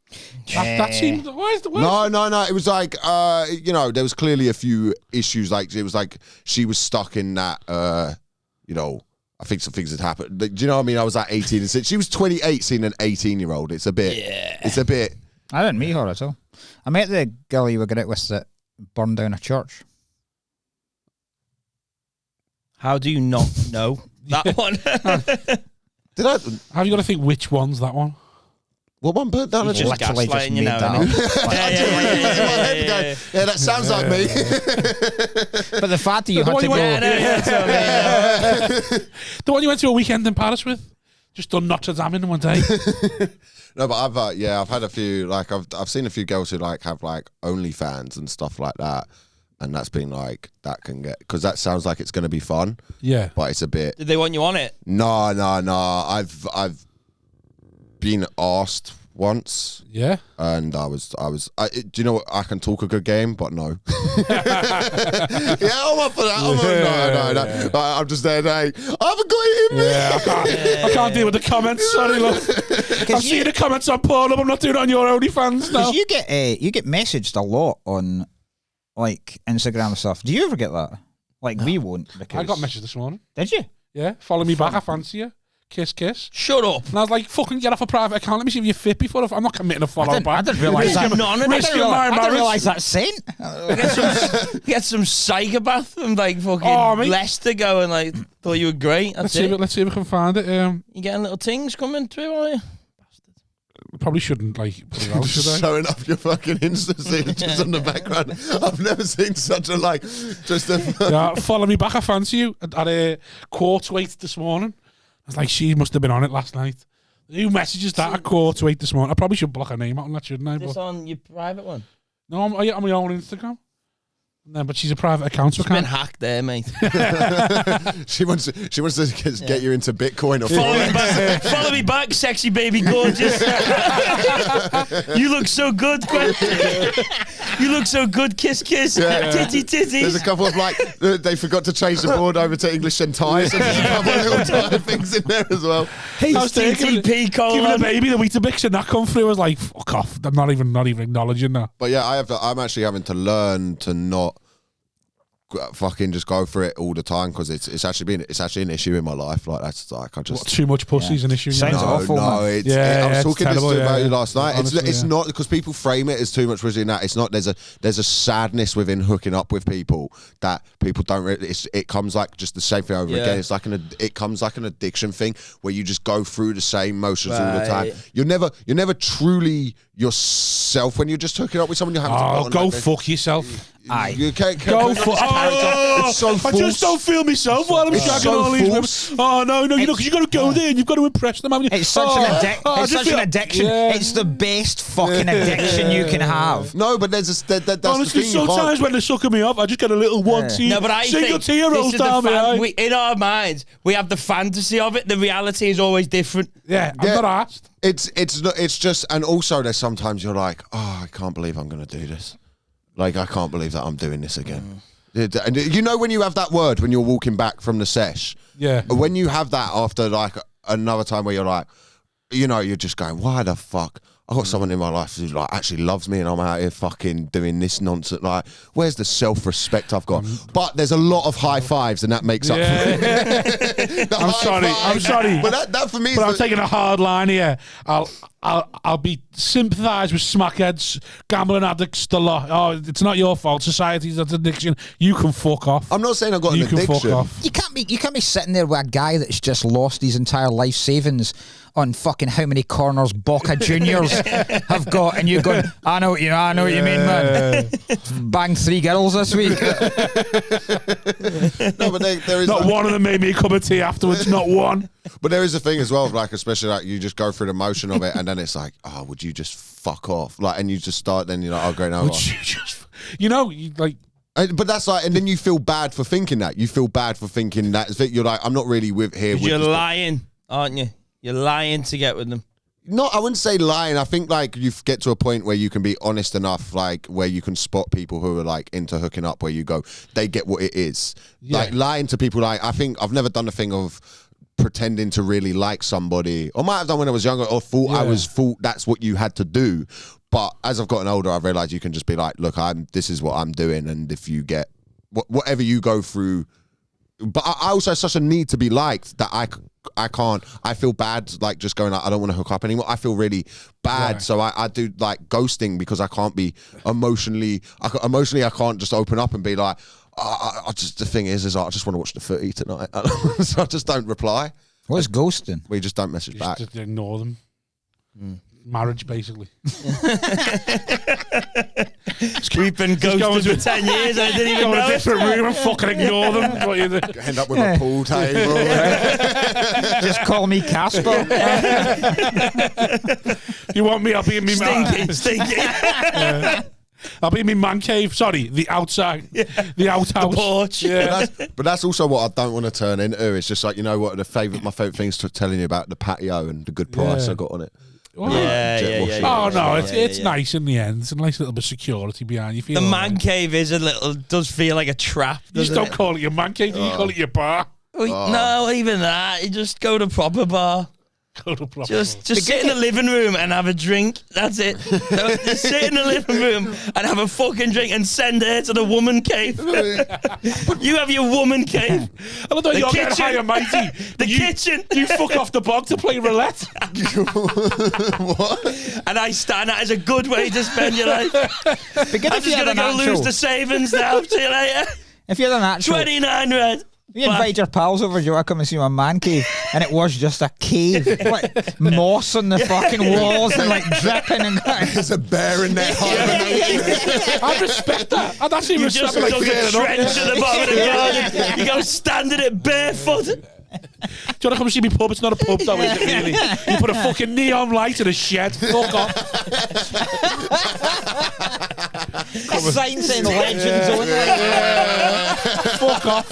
That seemed. Why is the word? No. It was like, there was clearly a few issues. Like it was like she was stuck in that. I think some things had happened. Do you know what I mean? I was like 18 and she was 28, seeing an 18-year-old. It's a bit. Yeah. It's a bit. I didn't meet her at all. I met the girl you were great with that burned down a church. How do you not know that one? Did I? Have you got to think which one's that one? What one burnt down? He's just literally just gaslighting you made now. that isn't up. he? Yeah, that sounds like me. But the fact that you The had one to you go... went- The one you went to a weekend in Paris with? Just done Notre Dame in one day. No, but I've had a few, like I've seen a few girls who like have like OnlyFans and stuff like that, and that's been like that can get, because that sounds like it's going to be fun, Yeah. but it's a bit. Did they want you on it? No. I've been asked once, Yeah. and do you know what? I can talk a good game, but no. Yeah, I'm up for that. No. But I'm just there. I haven't got it in me. Yeah, I can't deal with the comments. Sorry, love. I've seen the comments on Pornhub. I'm not doing it on your OnlyFans now. Because you get messaged a lot on like Instagram and stuff. Do you ever get that? Like we won't. Because... I got messaged this morning. Did you? Yeah, follow me back. I fancy you. Kiss, kiss. Shut up. And I was like, fucking get off a private account. Let me see if you're fit before. I'm not committing a follow back. I didn't realise that. I didn't realise that sent. Get some psychopath from like fucking mate. Leicester going like, thought you were great. Let's see if we can find it. You getting little things coming through, are you? Probably shouldn't like put it out, should I? Showing off your fucking Insta just on the background. I've never seen such a like, just a. Yeah, follow me back. I fancy you. At a quarter to 8 this morning. I was like, she must have been on it last night. Who messages that at quarter to 8 this morning? I probably should block her name out on that, shouldn't I? This But on your private one? no, I'm on my own Instagram. No, but she's a private account, so I She's been can't. hacked there, mate. She wants to get you into Bitcoin or Follow me back, sexy baby gorgeous. You look so good, Gwen. You look so good, kiss, kiss. Yeah. Titty, titty. There's a couple of like they forgot to change the board over to English and Thai, so there's a couple of little Thai things in there as well. I was thinking, TTP giving a colon. baby the Weetabix and that come through. I was like, fuck off. I'm not even acknowledging that. But yeah, I'm actually having to learn to not fucking just go for it all the time, because it's actually an issue in my life. Like that's like I just. What, too much pussy's an issue. Sounds you know? awful. No, man. I was it's talking terrible, about you last night. Honestly, It's not because people frame it as too much pussy. That it's not. There's a sadness within hooking up with people that people don't. It comes like just the same thing over again. It's like it comes like an addiction thing where you just go through the same motions all the time. You're never truly yourself when you're just hooking up with someone. You're having to go like fuck yourself. Aye. You can't Go for It's so I false. just don't feel myself while I'm shagging so all these women. false. Oh no, because you got to go there and you've got to impress them. Haven't you? It's such an addiction. Yeah. It's the best fucking addiction you can have. No, but that's Honestly, the thing. You sometimes can't. when they're sucking me off, I just get a little one tear. No, but I single think tear rolls this is down the my eye. in our minds, we have the fantasy of it. The reality is always different. Yeah, I'm not asked. It's just, and also there's sometimes you're like, oh, I can't believe I'm going to do this. Like, I can't believe that I'm doing this again. And you know when you have that word when you're walking back from the sesh? Yeah. When you have that after like another time where you're like, you know, you're just going, why the fuck? I've got someone in my life who like actually loves me and I'm out here fucking doing this nonsense. Like, where's the self-respect I've got? But there's a lot of high fives and that makes up for it. I'm sorry. But that for me But I'm is taking a hard line here. I'll be sympathise with smackheads, gambling addicts, the lot. Oh, it's not your fault. Society's that's addiction. You can fuck off. I'm not saying I've got You an can fuck addiction. off. You can't be sitting there with a guy that's just lost his entire life savings on fucking how many corners Boca Juniors have got, and you're going, I know what you mean, man. Banged 3 girls this week. No, but there is Not one of them made me a cup of tea afterwards. Not one. But there is a thing as well, like especially like you just go through the motion of it, and then it's like, oh, would you just fuck off? Like, and you just start. Then you're like, oh, great, no. Would you just, you know, you, like. But that's like, and then you feel bad for thinking that. You feel bad for thinking that. You're like, I'm not really with here. With you're lying, aren't you? You're lying to get with them. No, I wouldn't say lying. I think like you get to a point where you can be honest enough, like where you can spot people who are like into hooking up, where you go, they get what it is. Yeah. Like lying to people, like I think I've never done the thing of pretending to really like somebody, or might have done when I was younger, or thought that's what you had to do. But as I've gotten older, I've realized you can just be like, look, this is what I'm doing, and if you get whatever you go through. But I also have such a need to be liked that I can't. I feel bad, like just going like, I don't want to hook up anymore. I feel really bad, right. So I do like ghosting because I can't be emotionally. I can't just open up and be like, I just the thing is I just want to watch the footy tonight, so I just don't reply. What's ghosting? We just don't message back. Just ignore them. Marriage, basically. We've been ghosted for 10 years. I didn't even go know. in a different room and fucking ignore them. What you do? End up with a pool table. Just call me Casper. You want me? I'll be in me Stinky. I'll be in my man cave. Sorry, the outside, the outhouse, the porch. Yeah. But that's also what I don't want to turn into. It's just like, you know what? My favourite things to telling you about the patio and the good price I got on it. Well, yeah. Oh no, it's nice in the end. It's a nice little bit of security behind you. The man cave does feel like a trap. You just don't call it your man cave. You call it your bar. No, even that. You just go to proper bar. Just sit in the living room and have a drink. That's it. Just sit in the living room and have a fucking drink and send her to the woman cave. You have your woman cave. I don't know you're getting high and mighty. The kitchen. You fuck off the bog to play roulette. What? And I stand that as a good way to spend your life. I'm just going to go lose the savings now. See you later. If you're an actual 29 red. You invite your pals over, do you want to come and see my man cave? And it was just a cave. Like moss on the fucking walls and like dripping and there's a bear in there. I respect that. I'd actually respect that. You just dug a trench at the bottom of the garden. You go stand in it barefoot. Do you want to come see me pub? It's not a pub though, is it really? You put a fucking neon light in a shed. Fuck off. a sign saying legends only. Fuck off.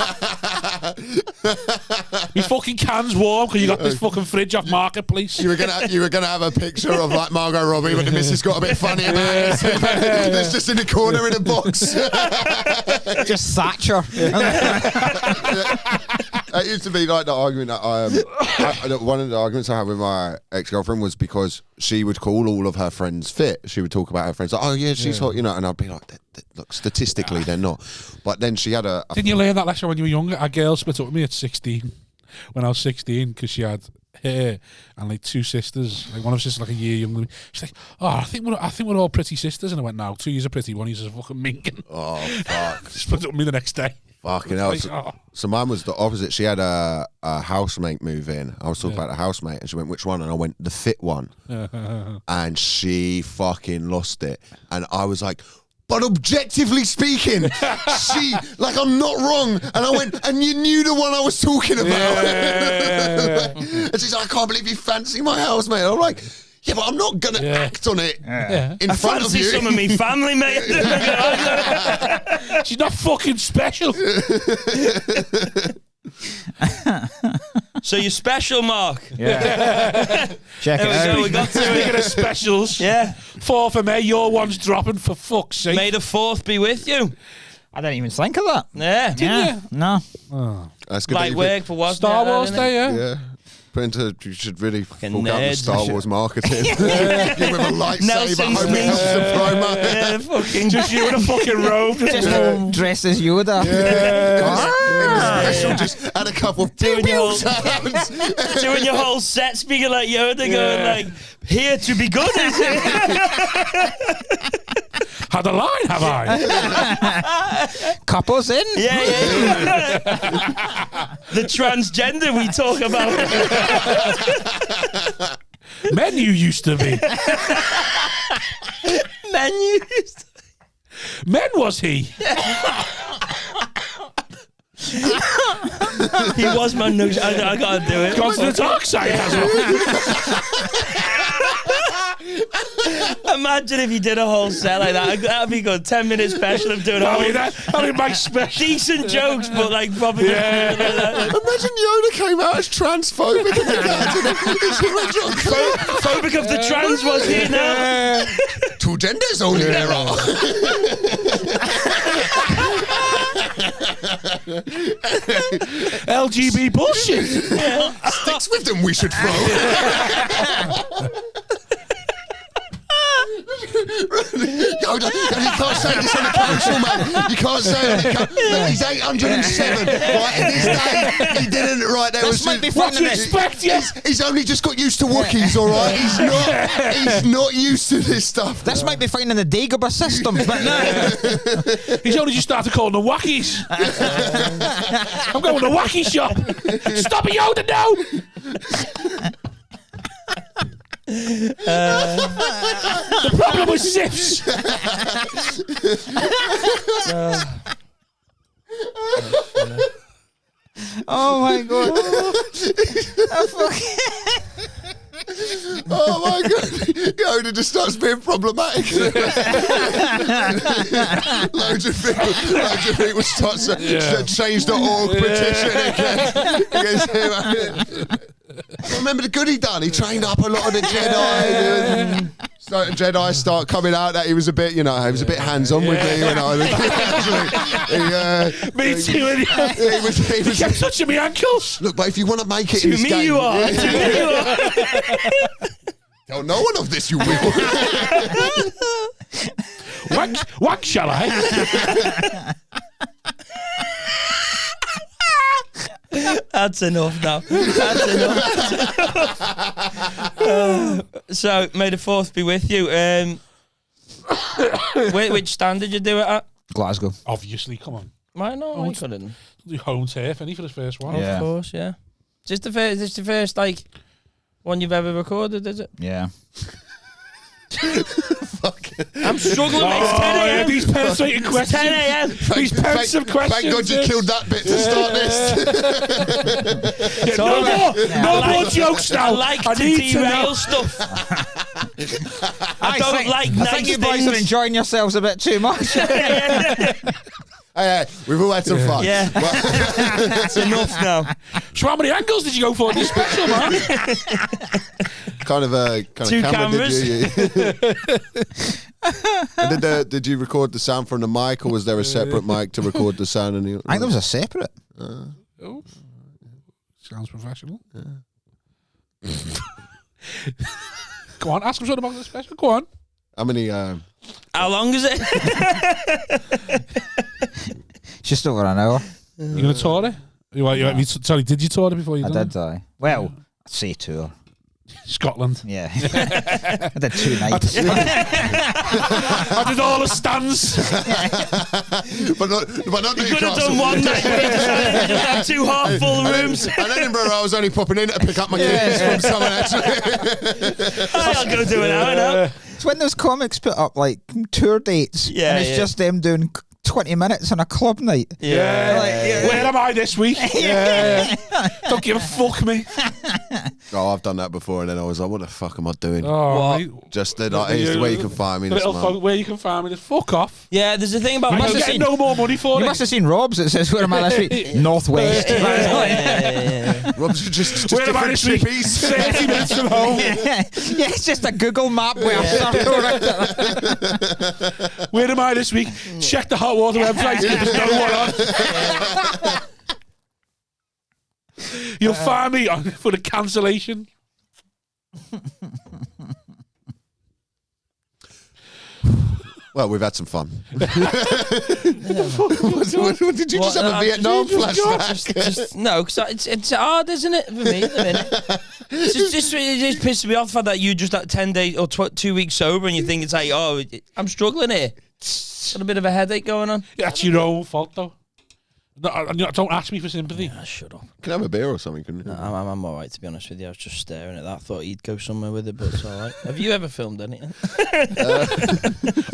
Me fucking can's warm because you got this fucking fridge off Marketplace. You were gonna have a picture of like Margot Robbie, but the missus got a bit funny about it. It's just in the corner in a box. Just Thatcher. It used to be like the argument that one of the arguments I had with my ex-girlfriend was because she would call all of her friends fit. She would talk about her friends like, oh yeah, she's hot, you know, and I'd be like, look, statistically they're not. But then she had didn't you learn that lesson when you were younger? A girl split up with me at 16 when I was 16 because she had hair and like two sisters, like one of her sisters like a year younger than me. She's like, oh, I think we're all pretty sisters, and I went, no, 2 years are pretty, 1 year's a fucking minking. Oh fuck. Split up with me the next day. Fucking hell. So mine was the opposite. She had a housemate move in. I was talking about a housemate, and she went, which one? And I went, the fit one. And she fucking lost it. And I was like, but objectively speaking, she, like, I'm not wrong. And I went, and you knew the one I was talking about. And she's like, I can't believe you fancy my housemate. I'm like, yeah, but I'm not going to act on it in front of you. Some of me family, mate. She's not fucking special. So you're special, Mark. Yeah. Check it out. We got to Speaking of specials. Yeah. 4th of May, your one's dropping, for fuck's sake. May the 4th be with you. I didn't even think of that. Yeah. Yeah. you? No. Oh. That's good. Light work for what? Star Wars Day, yeah? Yeah. You should really fucking fork out the nerds. Star Wars marketing. You with a lightsaber, Nelson's hope it helps the promo. Yeah, fucking Just you in a fucking robe. Just dressed as Yoda. Yeah. Special, just had a couple of doing your sounds. doing your whole set, speaking like Yoda, going like, here to be good, is it? Had a line, have I? Couples in. Yeah. The transgender we talk about. Men you used to be. Men you used to Men was he? He was my nugget. I gotta do it. Gone to the dark side, has Imagine if you did a whole set like that. That'd be good. 10-minute special of doing a whole I mean, my special. decent jokes, but like probably. Imagine Yoda came out as transphobic in the garden. Phobic of the trans was here now. 2 genders only there are. LGB bullshit. Sticks with them we should throw. Yoda, and you can't say this on the council, man. You can't say it. Look, he's 807. Right, in his day, he didn't. Right, there was. What do you expect? Yes. He's only just got used to Wookiees, all right. He's not used to this stuff. This might be fine in the Dagobah system, but no. He's only just started calling them wackies. I'm going to the wacky shop. Stop it, Yoda, no! The problem with SIFs. Oh my god. Oh my god. Yoda just starts being problematic. Loads of people start to change.org petition against him. Remember the good he done? He trained up a lot of the Jedi. Certain Jedi start coming out that he was a bit, he was a bit hands-on with me when I was Me too. He kept touching my ankles. Look, but if you want to make it in this game... To me you are. Tell no one of this, you will. Wank, shall I? That's enough now. That's enough. So, may the 4th be with you. Which stand did you do it at? Glasgow. Obviously, come on. Why not? I couldn't. Do home turf, any for the first one. Yeah. Of course, yeah. Is this the first, like, one you've ever recorded, is it? Yeah. I'm struggling. It's 10 a.m. These penetrating questions. 10 a.m. These pensive questions. Thank God you killed that bit to start this. No more jokes now. I like to derail stuff. I don't like nice I think you boys are things. enjoying yourselves a bit too much. Hey, we've all had some fun. Yeah. That's enough now. So how many angles did you go for in this special, man? Kind of Two camera cameras. did you? And did you record the sound from the mic, or was there a separate mic to record the sound? I think there was a separate. Oh. Sounds professional. Go on, ask him something about the special. Go on. How many? How long is it? Just over an hour. You gonna tour it? Sorry, did you tour it before you I done did, well, I'd say tour. Scotland. Yeah. I did 2 nights. I did all the stands. but not You could have done one night. You just have 2 half-full rooms. And Edinburgh, I was only popping in to pick up my kids from someone actually. I'll go do an hour now. It's when those comics put up like tour dates, Yeah, and it's just them doing 20 minutes on a club night. Where am I this week? Don't give a fuck, me. Oh, I've done that before, and then I was like, "What the fuck am I doing?" Oh, What? mate. Just here's the way you can find me. The This little month. where you can find me. Just fuck off. Yeah, there's a thing about... I must don't have get seen- no more money for You it. must have seen Rob's. It says, where am I this week? Northwest. Rob's just Where am I different this week? chippies. 30 minutes from home. Yeah, it's just a Google map where Where am I this week? Check the hot water website. There's no one on. You'll find me for the cancellation. Well, we've had some fun. What did you just have a Vietnam flashback? No, because it's hard, isn't it, for me at the minute? It just pisses me off the fact that you just at 10 days or 2 weeks sober and you think it's like, oh, I'm struggling here. Got a bit of a headache going on. That's your own fault, though. Don't ask me for sympathy. Shut up. Can I have a beer or something? Couldn't you? I'm all right, to be honest with you. I was just staring at that. Thought he'd go somewhere with it, but it's all right. Have you ever filmed anything?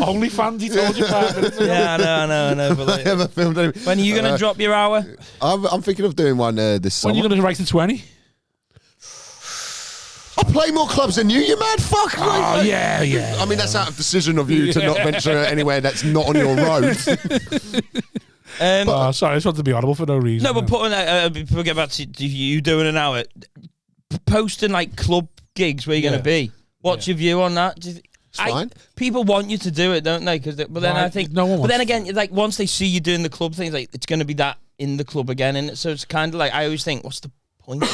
Only fans, he told you 5 minutes ago. Yeah, I know. But I haven't filmed anything. when are you going to drop your hour? I'm thinking of doing one this summer. When are you going to write to 20? I play more clubs than you mad fuck. Oh, yeah. I mean, that's out of decision of you to not venture anywhere that's not on your road. Sorry, I just wanted to be audible for no reason. No, but putting before we get back to you doing an hour, posting like club gigs where you're going to be. What's your view on that? It's fine. People want you to do it, don't they? But then I think no one But then wants again, like once they see you doing the club thing, like it's going to be that in the club again, and so it's kind of like I always think, what's the point?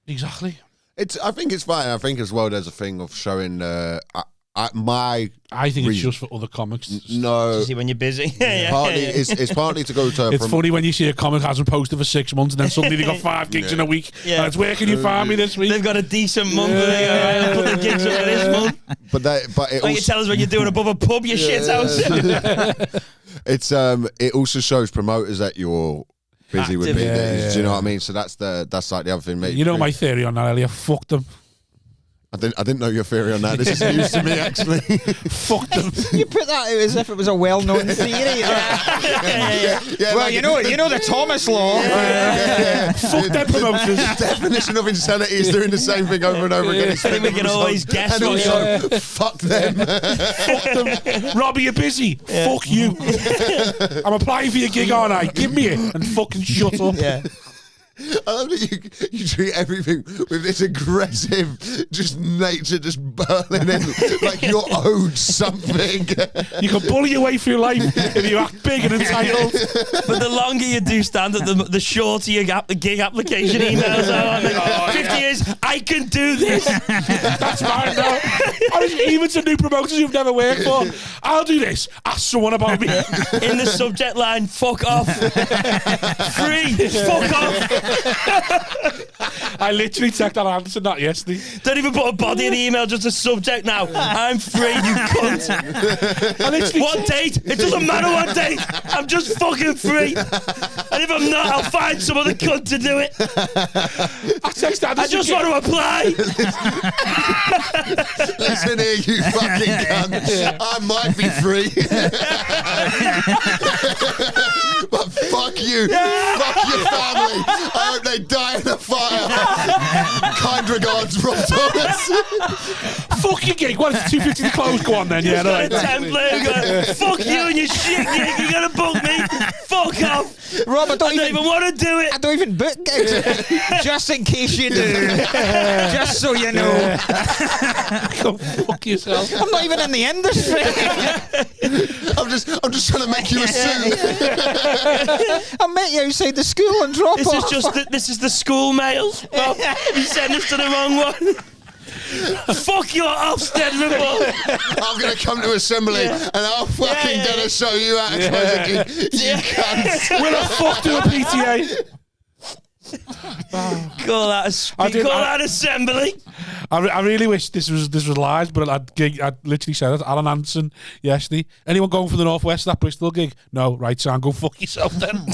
Exactly. I think it's fine. I think as well there's a thing of showing I think it's just for other comics. No. See when you're busy. Partly it's partly to go to. It's funny when you see a comic hasn't posted for 6 months and then suddenly they got 5 gigs in a week. Yeah. And it's where can you find me this week? They've got a decent month. I'll put the gigs up for this month. But it Like you tell us when you're doing above a pub, you shit house. It's it also shows promoters that you're busy with Active. business. Do you know what I mean? So that's like the other thing, mate. You know my theory on that, Elliot. Fuck them. I didn't know your theory on that. This is news to me, actually. Fuck them. You put that out as if it was a well-known theory. Well, like you know the Thomas law. Fuck them promoters. The definition of insanity is doing the same thing over and over again. I think we can always guess And what also, fuck them. Fuck them. Robbie, you're busy. Fuck you. I'm applying for your gig, aren't I? Give me it and fucking shut up. Yeah. I love that you treat everything with this aggressive, just nature just burning in, like you're owed something. You can bully your way through life if you act big and entitled. But the longer you do stand up, the shorter you get the gig application emails are. Like, 50 years, I can do this. That's fine now. Honestly, even to new promoters you've never worked for, I'll do this. Ask someone about me. In the subject line, fuck off. Free, fuck off. I literally checked that answer that yesterday. Don't even put a body in the email, just a subject now. I'm free, you cunt. What date? It doesn't matter what date. I'm just fucking free. And if I'm not, I'll find some other cunt to do it. I just want to apply. Listen here, you fucking cunt. I might be free. But fuck you. Fuck your family. I hope they die in a fire. Kind regards, Rob Thomas. Fuck your gig. What is it, 250 to close? Go on then. Yeah, no. Got a template. Go, fuck you and your shit gig. You're going to book me. Fuck off. Rob, I don't even want to do it. I don't even book gigs. Just in case you do. Just so you know. Go fuck yourself. I'm not even in the industry. I'm just trying to make you a suit. I met you outside the school and drop This off. is just this is the school mail. Well, you sent this to the wrong one. Fuck your Ofsted report. I'm going to come to assembly and I'll fucking gonna show you how to close a gig. You cunts. Will I fuck to a PTA? Call that assembly. I really wish this was live, but I literally said it. Alan Hansen yesterday. Anyone going for the Northwest that Bristol gig? No, right, Sam, go fuck yourself then.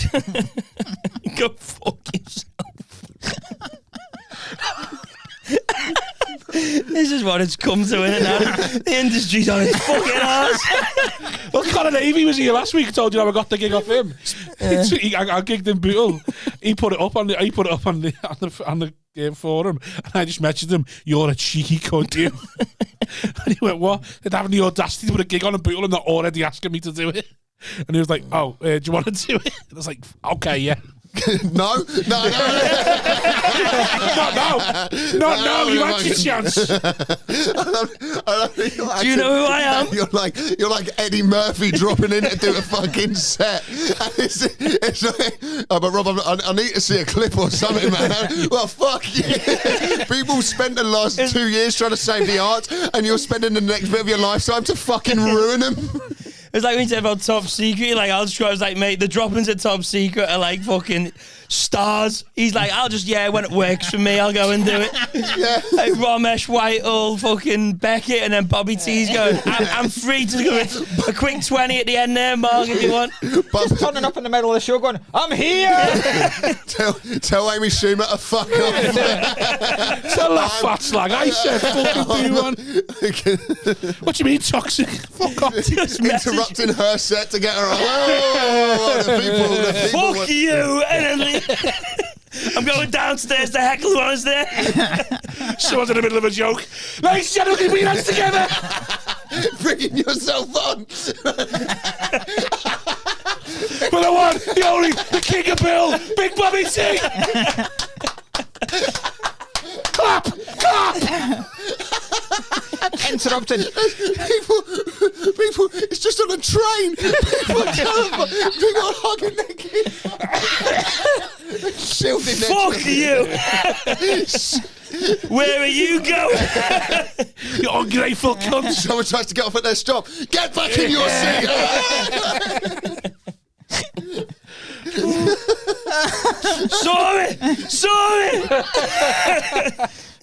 Go fuck yourself. This is what it's come to, isn't it? The industry's on its fucking arse. Well, Conor Davey was here last week. I told you how I got the gig off him. I gigged in Bootle. He put it up on the forum, and I just messaged him, "You're a cheeky cunt, you." And he went, "What? They'd have the audacity to put a gig on in Bootle and they're already asking me to do it." And he was like, "Oh, do you want to do it?" And I was like, "Okay, yeah." No. No, you had your chance. Do you know who I am? You're like Eddie Murphy dropping in to do a fucking set. And it's like, oh, but Rob, I need to see a clip or something, man. Well, fuck you. People spent the last 2 years trying to save the arts, and you're spending the next bit of your lifetime to fucking ruin them. It's like when you said about Top Secret, like I'll just try. I was like, mate, the droppings at Top Secret are like fucking stars. He's like, I'll just when it works for me, I'll go and do it. Yeah. Like Ramesh Whitehall, fucking Beckett, and then Bobby T's going. I'm free to do a quick 20 at the end there, Mark, if you want. Just turning up in the middle of the show, going, "I'm here." Tell Amy Schumer to fuck off. Tell that fat slag. I said fucking do one. What do you mean toxic? Fuck off. Interrupting her set to get her on. Oh, the people Fuck you! And then I'm going downstairs to heckle who I was there. Someone's in the middle of a joke. Ladies and gentlemen, put your hands together. bringing yourself on. For the one, the only, the king of Bill, Big Bobby T. Clap! Clap! Interrupted. People, it's just on a train. People are hugging their kids. Shielding their Fuck you! Where are you going? You ungrateful cunt. Someone tries to get off at their stop. Get back in your seat. Sorry!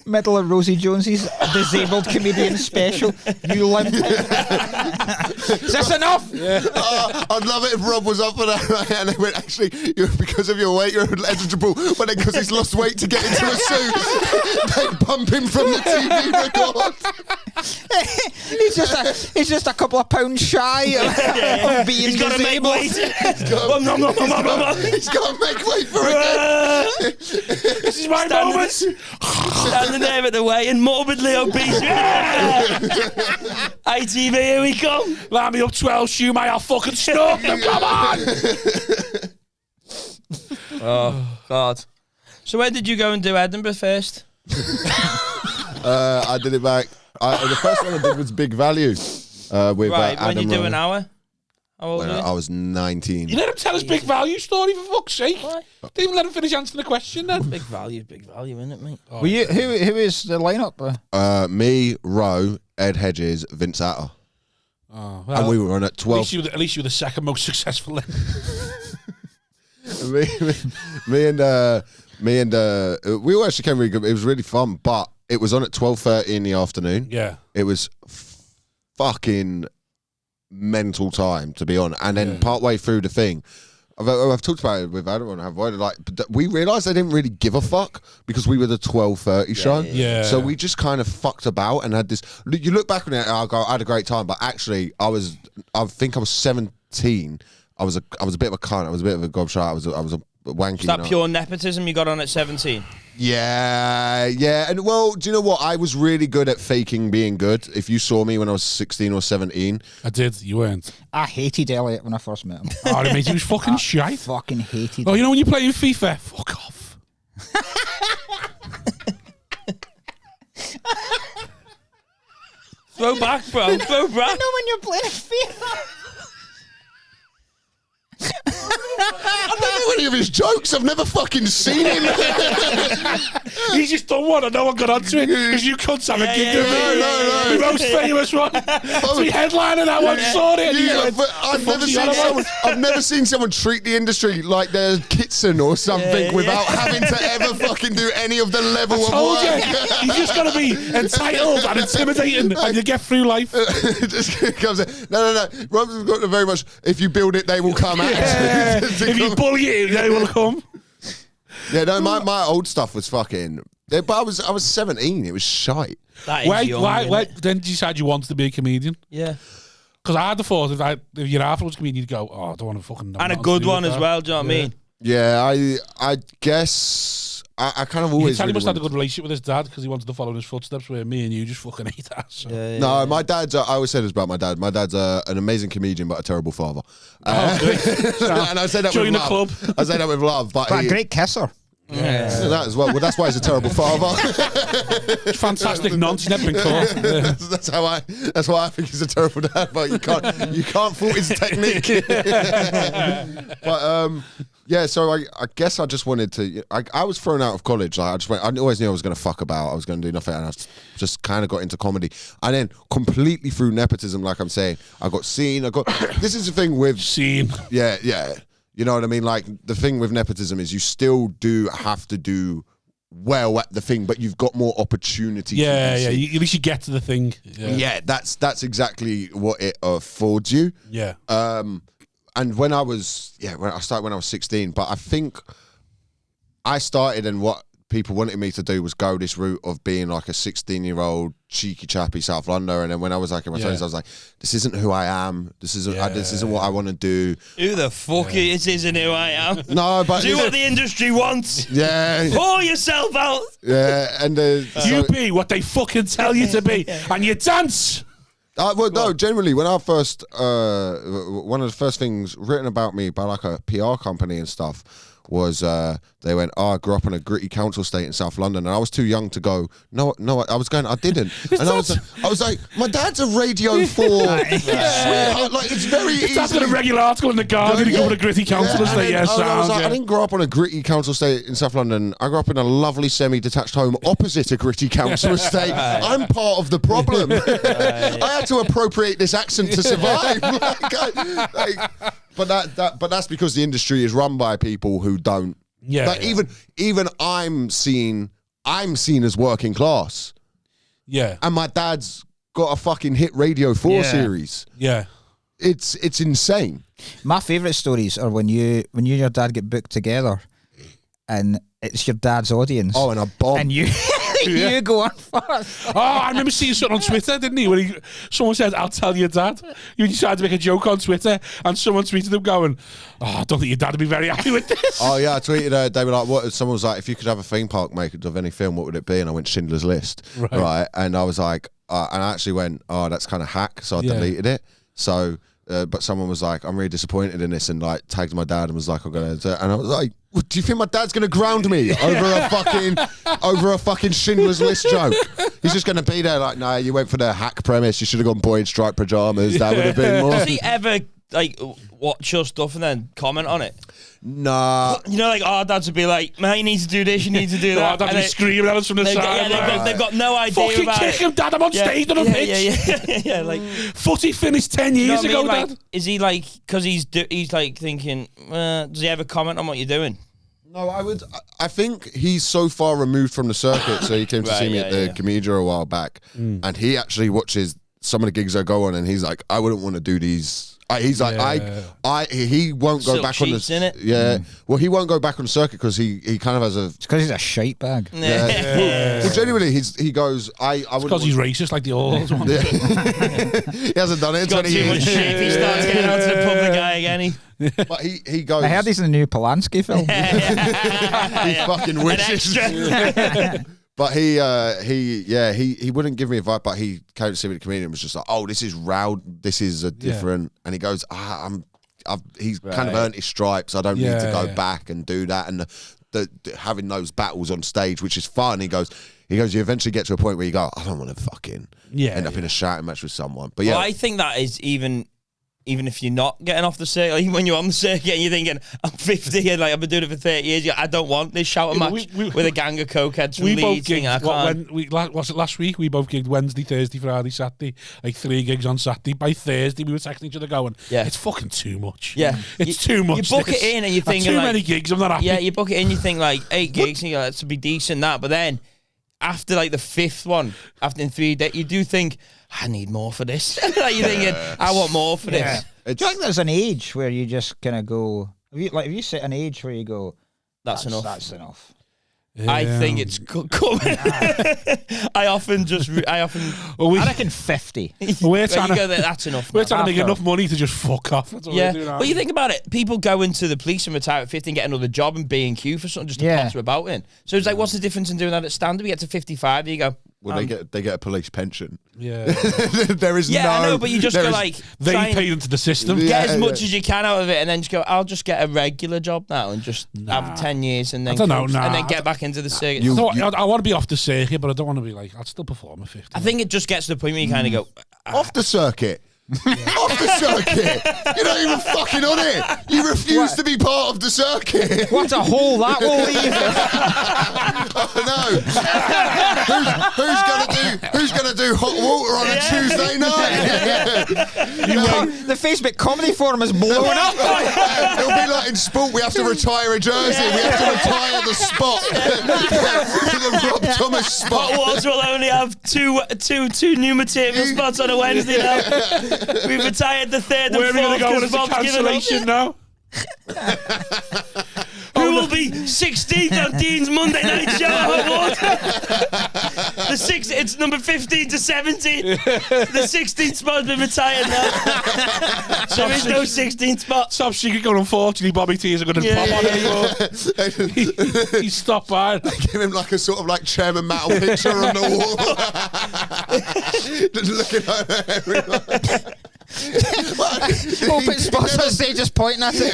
Middle of Rosie Jones's disabled comedian special. You limp. Is this enough? Yeah. I'd love it if Rob was up for that, right? And they went, actually, because of your weight, you're eligible. But then, because he's lost weight to get into a suit, they bump him from the TV record. He's just a couple of pounds shy of being He's got to make disabled. weight. He's got to make weight for it. This is my moment. Standing there at the way and morbidly obese. ITV, here we come. Line me up 12, shoe my, I'll fucking snuff them, come on! Oh, God. So where did you go and do Edinburgh first? I did it back. The first one I did was Big Value. With Right, when Adam you do Rowe. an hour? How old When were you? I was 19. You let him tell his Big Value story, for fuck's sake. Why? Didn't even let him finish answering the question then. Big value, isn't it, mate? Were you, who is the lineup? Me, Rowe, Ed Hedges, Vince Atta. Oh, And we were on at at 12. least you were the second most successful then. me and we all actually came really good. It was really fun, but it was on at 12:30 in the afternoon. Yeah. It was fucking mental time to be on, and then partway through the thing, I've talked about it with Adam and have like we realised they didn't really give a fuck because we were the 12:30 show. Yeah. So we just kind of fucked about and had this. You look back on it, and I go, I had a great time, but actually, I think I was 17. I was a bit of a cunt. I was a bit of a gobshite. I was a wanky. Is that pure nepotism you got on at 17? Yeah, and well, do you know what? I was really good at faking being good. If you saw me when I was 16 or 17. I did, you weren't. I hated Elliot when I first met him. Oh, mate, he was fucking shite. Fucking hated Oh, him. you know when you play in FIFA? Fuck off. Throw back, bro. Throw back. You know when you're playing FIFA? I don't know any of his jokes. I've never fucking seen him. He's just done one and no one got onto it because you cunts have a gig with me. No. The most famous one. The headliner that one saw it. And he went, But I've never seen someone treat the industry like they're Kitson or something without having to ever fucking do any of the level of told work. you. You just got to be entitled and intimidating and you get through life. It just comes in. No. Rob's got the very much, if you build it, they will come at you. If you bully it, they will come. Yeah, no, my old stuff was fucking. But I was 17. It was shite. That is young, Why innit? then did you decide you wanted to be a comedian? Yeah. Because I had the thought if you're afterwards comedian, you'd go, oh, I don't want to fucking know. And a nothing to good do with one as that. well, do you know what I mean? Yeah, I guess I kind of always. He really must have had a wanted- good relationship with his dad because he wanted to follow in his footsteps. Where me and you just fucking hate that. So. No, my dad's. I always say this about my dad. My dad's an amazing comedian, but a terrible father. And I say that Join with the love. club. I say that with love, but But a he, great kisser. that as well. Well, that's why he's a terrible father. Fantastic nonce. He's never been caught. Yeah. That's why I think he's a terrible dad. But you can't fault his technique. But Yeah, so I guess I just wanted to. I was thrown out of college. Like I always knew I was going to fuck about. I was going to do nothing, and I just kind of got into comedy. And then completely through nepotism, like I'm saying, I got seen. This is the thing with Seen. Yeah. You know what I mean? Like the thing with nepotism is you still do have to do well at the thing, but you've got more opportunity. Yeah. At least you get to the thing. Yeah, that's exactly what it affords you. Yeah. And when I started when I was 16, but I think I started and what people wanted me to do was go this route of being like a 16-year-old cheeky chappy South Londoner. And then when I was like in my 20s, I was like, this isn't who I am. This isn't what I want to do. Who the fuck isn't who I am? No, but do what the industry wants. Yeah. Pour yourself out. Yeah, and you be what they fucking tell you to be, and you dance. Well, no, generally, when I first, one of the first things written about me by like a PR company and stuff was they went, I grew up in a gritty council estate in South London, and I was too young to go. No, I didn't, and I was like, my dad's a Radio 4 sweetheart. Like it's very easy. That's got a regular article in the Guardian. You grew up in a gritty council estate. I didn't grow up on a gritty council estate in South London. I grew up in a lovely semi-detached home opposite a gritty council estate. I'm part of the problem. I had to appropriate this accent to survive. But that's because the industry is run by people who don't. Yeah. Like even I'm seen as working class. Yeah. And my dad's got a fucking hit Radio 4 series. Yeah. It's insane. My favourite stories are when you and your dad get booked together and it's your dad's audience. Oh, and a bomb. And you you go on first. Oh, I remember seeing something on Twitter, didn't he? When someone said, I'll tell your dad. You decided to make a joke on Twitter, and someone tweeted him going, I don't think your dad would be very happy with this. Oh, yeah, I tweeted, they were like, what? Someone was like, if you could have a theme park made of any film, what would it be? And I went, Schindler's List. Right? And I was like, and I actually went, oh, that's kind of hack, so I deleted it. So, but someone was like, I'm really disappointed in this, and like tagged my dad and was like, I'm going to, and I was like, do you think my dad's going to ground me over a fucking Schindler's List joke? He's just going to be there like, no, you went for the hack premise. You should have gone boy in striped pajamas. That would have been more. Does he ever like watch your stuff and then comment on it? Nah. You know, like our dads would be like, man, you need to do this, you need to do that. Dads would be screaming at us from the side. They've got no idea fucking about kick him, Dad, I'm on stage on a pitch. Yeah, like footy finished 10 years ago, like, Dad. Is he like, because he's like thinking, does he ever comment on what you're doing? No, I think he's so far removed from the circuit, so he came to see me at the Comedia a while back, and he actually watches some of the gigs I go on, and he's like, I wouldn't want to do these. He won't go back on the innit? Yeah. Well, he won't go back on the circuit because he kind of has a. It's because he's a shite bag. Yeah. Well, genuinely, he goes. I would. Because he's racist, like the old one. He hasn't done it in 20 years. Too much shit. He starts getting out to the public eye again. But he goes. I heard he's in the new Polanski film. He fucking wishes. But he wouldn't give me advice, but he came to see me at the comedian and was just like, oh, this is Raud, this is a different, and he goes, he's kind of earned his stripes, I don't need to go back and do that, and the having those battles on stage, which is fun. He goes, you eventually get to a point where you go, I don't want to fucking end up in a shouting match with someone. But yeah, well, I think that is even if you're not getting off the circuit, like when you're on the circuit and you're thinking, I'm 50 and like I've been doing it for 30 years, I don't want this shouting match with a gang of cokeheads from Leeds. Was it last week? We both gigged Wednesday, Thursday, Friday, Saturday, like 3 gigs on Saturday. By Thursday, we were texting each other going, it's fucking too much. Yeah. It's too much. You book it in and you're thinking, too like, many gigs, I'm not happy. Yeah, you book it in, you think like 8 gigs, and you go, that should be decent, that. But then, after like the 5th one, after in 3 days, you do think, I need more for this. Like you're thinking, I want more for this. Do you think there's an age where you just kind of go? Have you set an age where you go? That's enough. That's enough. I think it's coming. I reckon 50. We're trying to, that's enough. We're trying to make enough money to just fuck off. That's what we're doing. Well, you think about it. People go into the police and retire at 50 and get another job and B&Q for something just to potter about in. So it's like, what's the difference in doing that at standard? We get to 55, you go. Well, they get a police pension. Yeah. There is no. I know, but you just go like they pay into the system. Get as much as you can out of it, and then just go. I'll just get a regular job now and just have 10 years, and then and then get back into the circuit. I want to be off the circuit, but I don't want to be like. I'll still perform at 50. I think it just gets to the point where you kind of go off the circuit. Off the circuit. You're not even fucking on it. You refuse to be part of the circuit. What a hole that will leave. Who's gonna do hot water on a Tuesday night? The Facebook comedy forum is blowing up. It'll be like in sport, we have to retire a jersey. We have to retire the spot. The Rob Thomas spot. Hot water will only have two new material spots on a Wednesday now. We've retired the third Where and are we going to fourth go because with a Bob's given up. cancellation now? Who will be 16th on Dean's Monday night show at Hot Water? It's number 15 to 17. The 16th spot's been retired now. There is no 16th spot. Top secret going, unfortunately, Bobby T isn't going to pop on anymore. He stopped by. Give him like a sort of like Chairman Mao picture on the wall. Just looking over everyone. Open spots on stage just pointing at it.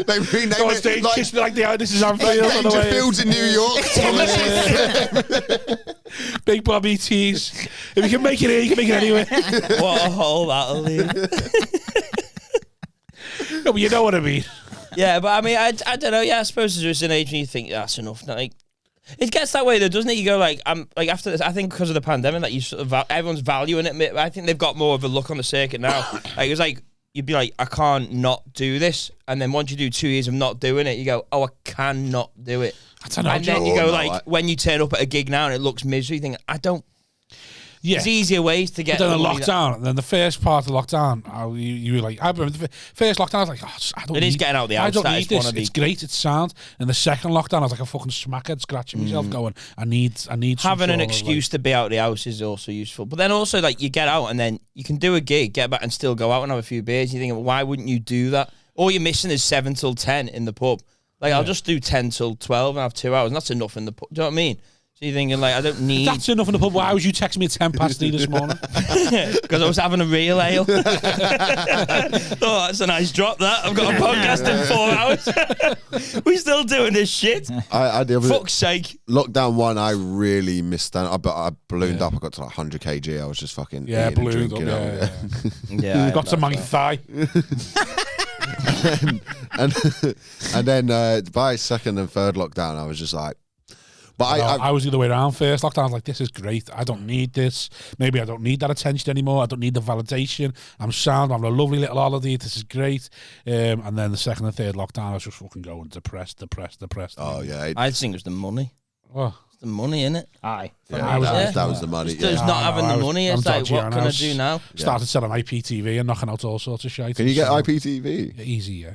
They renamed Go on it stage, like, just like this is Anfield on the Danger way. Fields in New York. Thomas. Big Bobby T's. If you can make it here, you can make it anywhere. What a hole that'll leave. No, but you know what I mean. Yeah, but I mean, I don't know. Yeah, I suppose there's an age when you think that's enough. Like, it gets that way though, doesn't it? You go like, like after this, I think because of the pandemic, like you sort of everyone's valuing it. I think they've got more of a look on the circuit now. Like it was like you'd be like, I can't not do this, and then once you do 2 years of not doing it, you go, oh, I cannot do it. I don't know. And then you go like, when you turn up at a gig now and it looks miserable, you think, I don't. Yeah. There's easier ways to get. But then the the money lockdown, and then the first part of lockdown, you were like, I remember the first lockdown, I was like, oh, I don't It need, is getting out the I house, don't that need is this. one of the- It's great, it's sound. And the second lockdown, I was like a fucking smackhead scratching myself going, I need some Having an sort of, excuse to be out of the house is also useful. But then also, like, you get out and then you can do a gig, get back and still go out and have a few beers. You think, well, why wouldn't you do that? All you're missing is 7 till 10 in the pub. Like, I'll just do 10 till 12 and have 2 hours. And that's enough in the pub. Do you know what I mean? So you're thinking, like, I don't need... That's enough in the pub. Why was you texting me at 10 past 3 this morning? Because I was having a real ale. Oh, that's a nice drop, that. I've got a podcast in 4 hours. We still doing this shit. Fuck's sake. Lockdown 1, I really missed out. I ballooned up. I got to like 100 kg. I was just fucking eating and ballooned drinking. up, Yeah, You got to my thigh. and then by second and third lockdown, I was just like, but I was the other way around. First lockdown, I was like, this is great. I don't need this. Maybe I don't need that attention anymore. I don't need the validation. I'm sound. I'm a lovely little holiday. This is great. And then the second and third lockdown, I was just fucking going depressed. Oh yeah, I think it was the money. Oh. It's the money, innit? Aye. that was the money. Just Yeah. not having the money. It's I'm like, dodgy what on can I house. do now? Started selling IPTV and knocking out all sorts of shit. Can you get So- IPTV? Yeah, easy, yeah.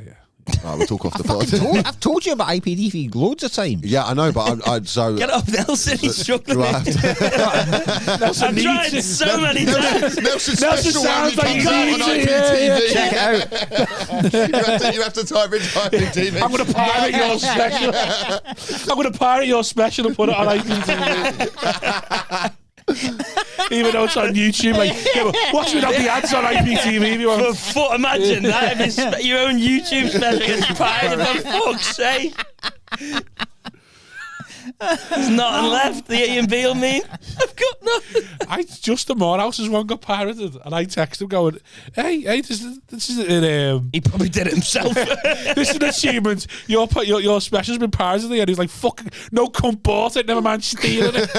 Oh, we'll talk off the pod. I've told you about IPTV loads of times. Yeah, I know, but I so. Get off Nelson, he's struggling. Do I have to- I've tried so many times. Nelson Nelson special sounds one like comes out on he's easy, yeah, IPTV. Check it out. You have to type in IPTV. I'm going to pirate your special. I'm going to pirate your special and put it on IPTV. Even though it's on YouTube, like, yeah, but watch without the ads on IPTV if you want. Imagine that if it's your own YouTube special gets pirated, for fuck's sake. There's nothing left. The A and B will mean I've got nothing. Just the Morehouse's one got pirated, and I text him going, "Hey, this is He probably did it himself. this is an achievement. Your special's been pirated," and he's like, "Fucking no, cunt bought it. Never mind stealing it."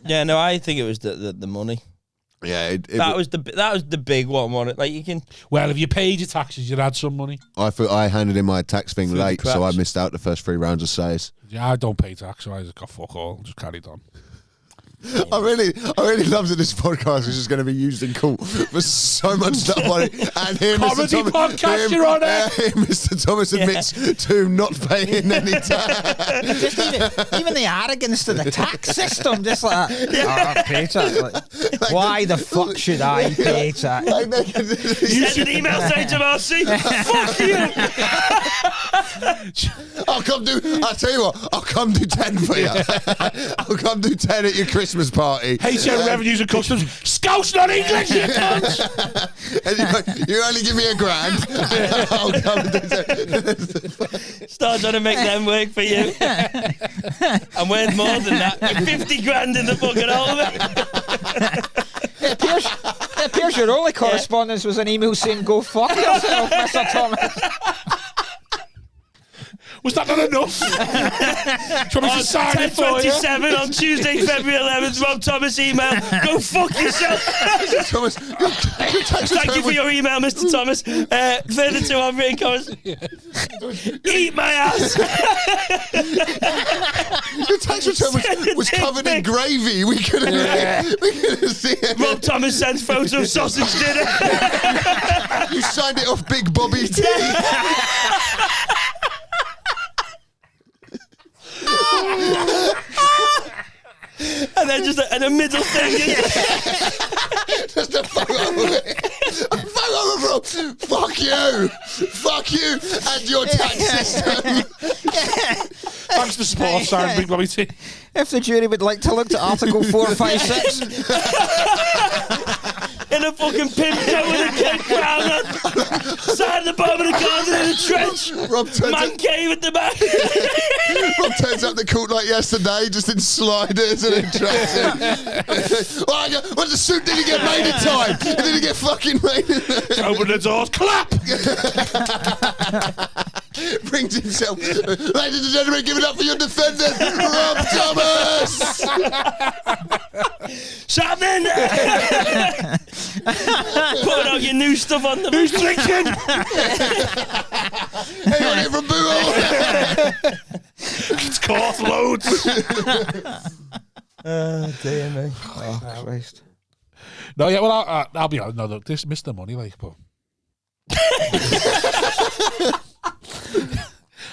Yeah, no, I think it was the money. Yeah, That was the big one, wasn't it? Like you can. Well, if you paid your taxes, you'd had some money. I thought I handed in my tax thing Through the late, so I cracks. missed out the first 3 rounds of says. Yeah, I don't pay tax, so I just got fuck all. Just carried on. I really love that this podcast is just going to be used in court for so much stuff on it. And here, Comedy podcast, Your Honour. Mr. Thomas admits to not paying any tax. Just even the arrogance to the tax system, just like, I pay tax. Like, why the fuck should I pay tax? You send an email saying to Marcy, fuck you. I'll tell you what, I'll come do 10 for you. I'll come do 10 at your Christmas party. HM Revenues and Customs. Scouse not English, you cunts. And you only give me $1,000. I'll come and do 10. Start trying to make them work for you. I'm worth more than that. 50 grand in the fucking hole. It appears your only correspondence was an email saying, "Go fuck yourself, Mr. Thomas." Was that not enough? Do you want me to sign it for you? 10:27 on Tuesday, February 11th. Rob Thomas email. Go fuck yourself. Thomas, Thank you for your email, Mr. Thomas. Further to our written comments. Eat my ass. Your tax return was covered in gravy. We couldn't see it. Rob Thomas sends photo of sausage dinner. You signed it off Big Bobby T. And then just a middle finger. Just a photo of it. A photo of Rob. Fuck you. Fuck you and your tax system. Thanks for support, Simon Big Bobby T. If the jury would like to look to Article 456. In a fucking pimp coat with a kid crown on. Sat at the bottom of the garden in a trench. Man cave at the back. Rob turns up the court like yesterday, just in sliders and in tracksuit. Well, the suit didn't get made in time. It didn't get fucking made in time. Open the doors, clap! Brings himself. Ladies and gentlemen, give it up for your defendant, Rob Thomas! Something! Put out your new stuff on the... Who's drinking? Anyone here from Boohoo? It's cost loads. Oh, dear me. Oh, Christ. No, yeah, well, I'll be honest. No, look, this missed the money, like, but...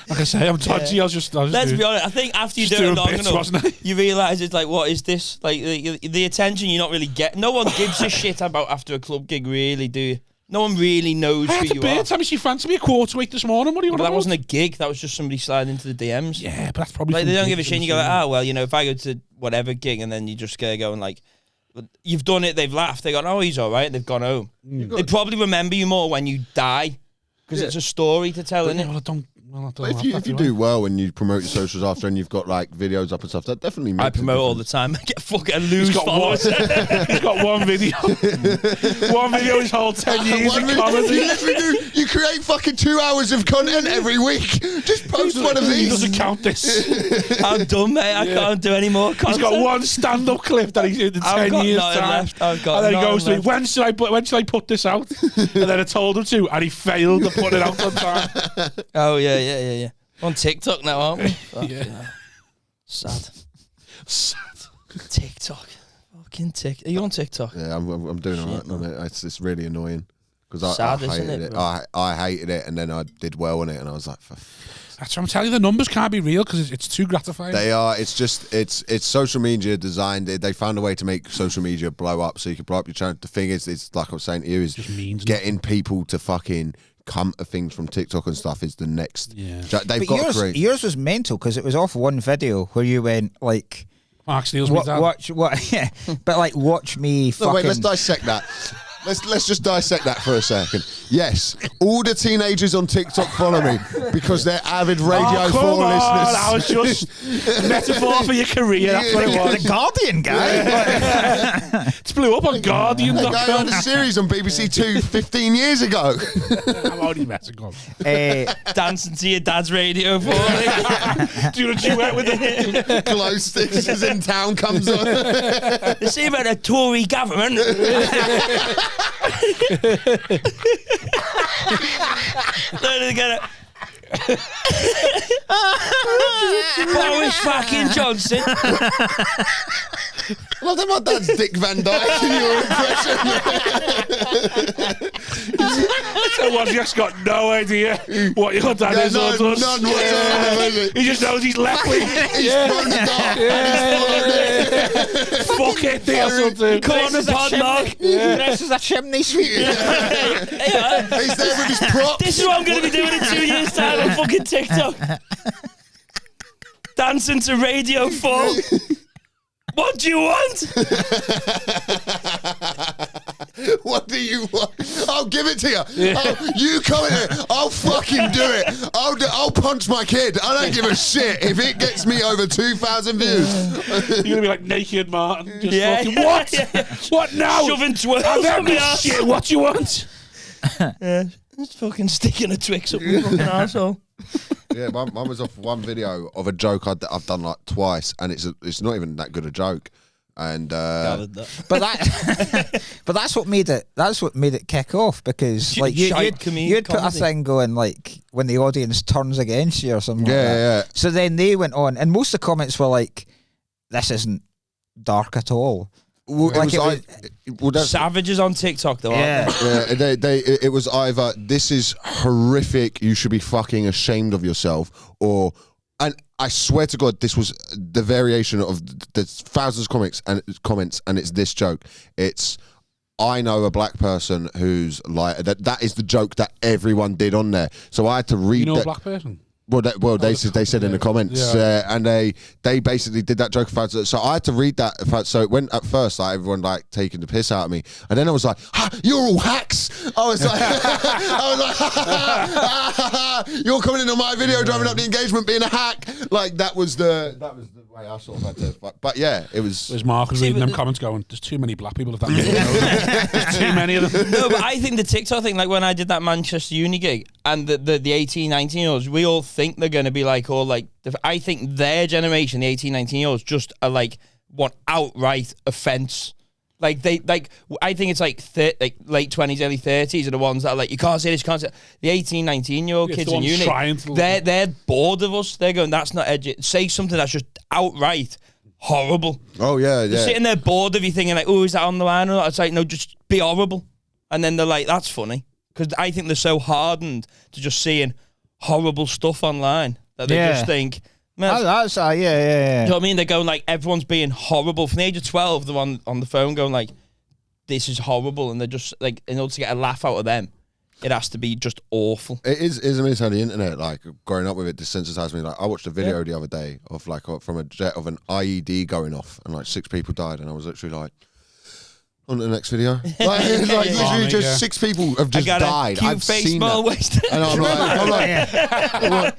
Like I say, I'm dodgy. I was just Let's be honest. I think after you do it long enough, you realise it's like, what is this? Like the attention you're not really getting. No one gives a shit about after a club gig, really, do you? No one really knows who you are. Tell me she fancied me a quarterweight this morning. What do you want? But that wasn't a gig. That was just somebody sliding into the DMs. Yeah, but that's probably like they don't give a shit. And you go, oh well, you know, if I go to whatever gig and then you just go and like, you've done it. They've laughed. They go, oh, he's all right. They've gone home. They probably remember you more when you die because it's a story to tell, isn't it? Well, I don't. But if you do well and you promote your socials after and you've got like videos up and stuff, that definitely makes I promote all the time. I get fucking lose followers. He's got one video. One video his whole 10 years of comedy. You create fucking 2 hours of content every week. Just post one of these. He doesn't count this. I'm done, mate. I can't do any more content. He's got one stand-up clip that he's in 10 years time. I've got and then he goes to me, when should I put this out? And then I told him to, and he failed to put it out on time. Oh, yeah. On TikTok now, aren't we? Yeah. Sad. TikTok. Fucking TikTok. Are you on TikTok? Yeah, I'm doing all right on it. It's really annoying because I hated it. I hated it, and then I did well on it, and I was like, that's what I'm telling you. The numbers can't be real because it's too gratifying. They are. It's just it's social media designed. They found a way to make social media blow up, so you can blow up your channel. The thing is, it's like I was saying to you, is just means getting people to fucking come to things from TikTok and stuff is the next. Yeah, they've got to create. Yours was mental because it was off one video where you went like, Mark Steele's watch yeah, but like watch me. No, wait, let's dissect that. Let's just dissect that for a second. Yes, all the teenagers on TikTok follow me because they're avid Radio 4 listeners. That was just metaphor for your career. That's what it was. The Guardian guy. It blew up on Guardian. The guy had a series on BBC 2 15 years ago. I'm only messing on. Dancing to your dad's Radio 4. Do you duet with the Glow sticks as in town comes on. They say about a Tory government. Boris fucking Johnson. Love that my dad's Dick Van Dyke in your impression. So what, you just got no idea what your dad is or does. None whatsoever. He just knows he's left wing. He's thrown the dart. Fuck it, or something. Corner pod mark. This is a chimney sweep. He's there with his props. This is what I'm going to be doing in 2 years' time on fucking TikTok. Dancing to Radio 4. What do you want? What do you want? I'll give it to you. You come in here. I'll fucking do it. I'll punch my kid. I don't give a shit if it gets me over 2,000 views. You're gonna be like naked Martin. Just Yeah. fucking, what? What now? Shoving twirls I up don't my give a arse. shit. What you want? Yeah, just fucking sticking a Twix up my fucking arsehole. Yeah, mine was off one video of a joke I've done like twice, and it's not even that good a joke. And Gathered that. But that, but that's what made it. That's what made it kick off because like you'd put a thing going like when the audience turns against you or something. like that. yeah. So then they went on, and most of the comments were like, "This isn't dark at all." Well, that's- Savages on TikTok though, aren't they? yeah, it was either this is horrific, you should be fucking ashamed of yourself, or, and I swear to God, this was the variation of the thousands of comments, and it's this joke. It's, I know a black person who's like that is the joke that everyone did on there. So I had to read. You know that. a black person? Well, they said in the comments, and they basically did that joke. So I had to read that. So it went at first like everyone like taking the piss out of me, and then I was like, "You're all hacks." I was like, "You're coming in on my video, driving up the engagement, being a hack." Like that was the way I sort of had to. But yeah, it was. There's Mark reading them comments going, "There's too many black people. If that There's too many of them." No, but I think the TikTok thing, like when I did that Manchester uni gig, and the 18, 19-year-olds, we all think they're going to be like, all like, I think their generation, the 18, 19-year-olds, just are like, want outright offence. Like, I think it's like late 20s, early 30s are the ones that are like, you can't say this, you can't say that. The 18, 19-year-old kids in uni, they're bored of us. They're going, that's not say something that's just outright horrible. Oh, yeah. They're sitting there bored of you thinking like, oh, is that on the line or not? It's like, no, just be horrible. And then they're like, that's funny. Because I think they're so hardened to just seeing horrible stuff online that they just think, man, That's yeah. do you know what I mean? They're going like, everyone's being horrible. From the age of 12, they're on the phone going like, this is horrible. And they're just like, in order to get a laugh out of them, it has to be just awful. It is amazing how the internet, like growing up with it, desensitized me. Like I watched a video the other day of like from a jet of an IED going off, and like 6 people died, and I was literally like, on to the next video. Like literally just 6 people have just died. I've seen that. And I'm like,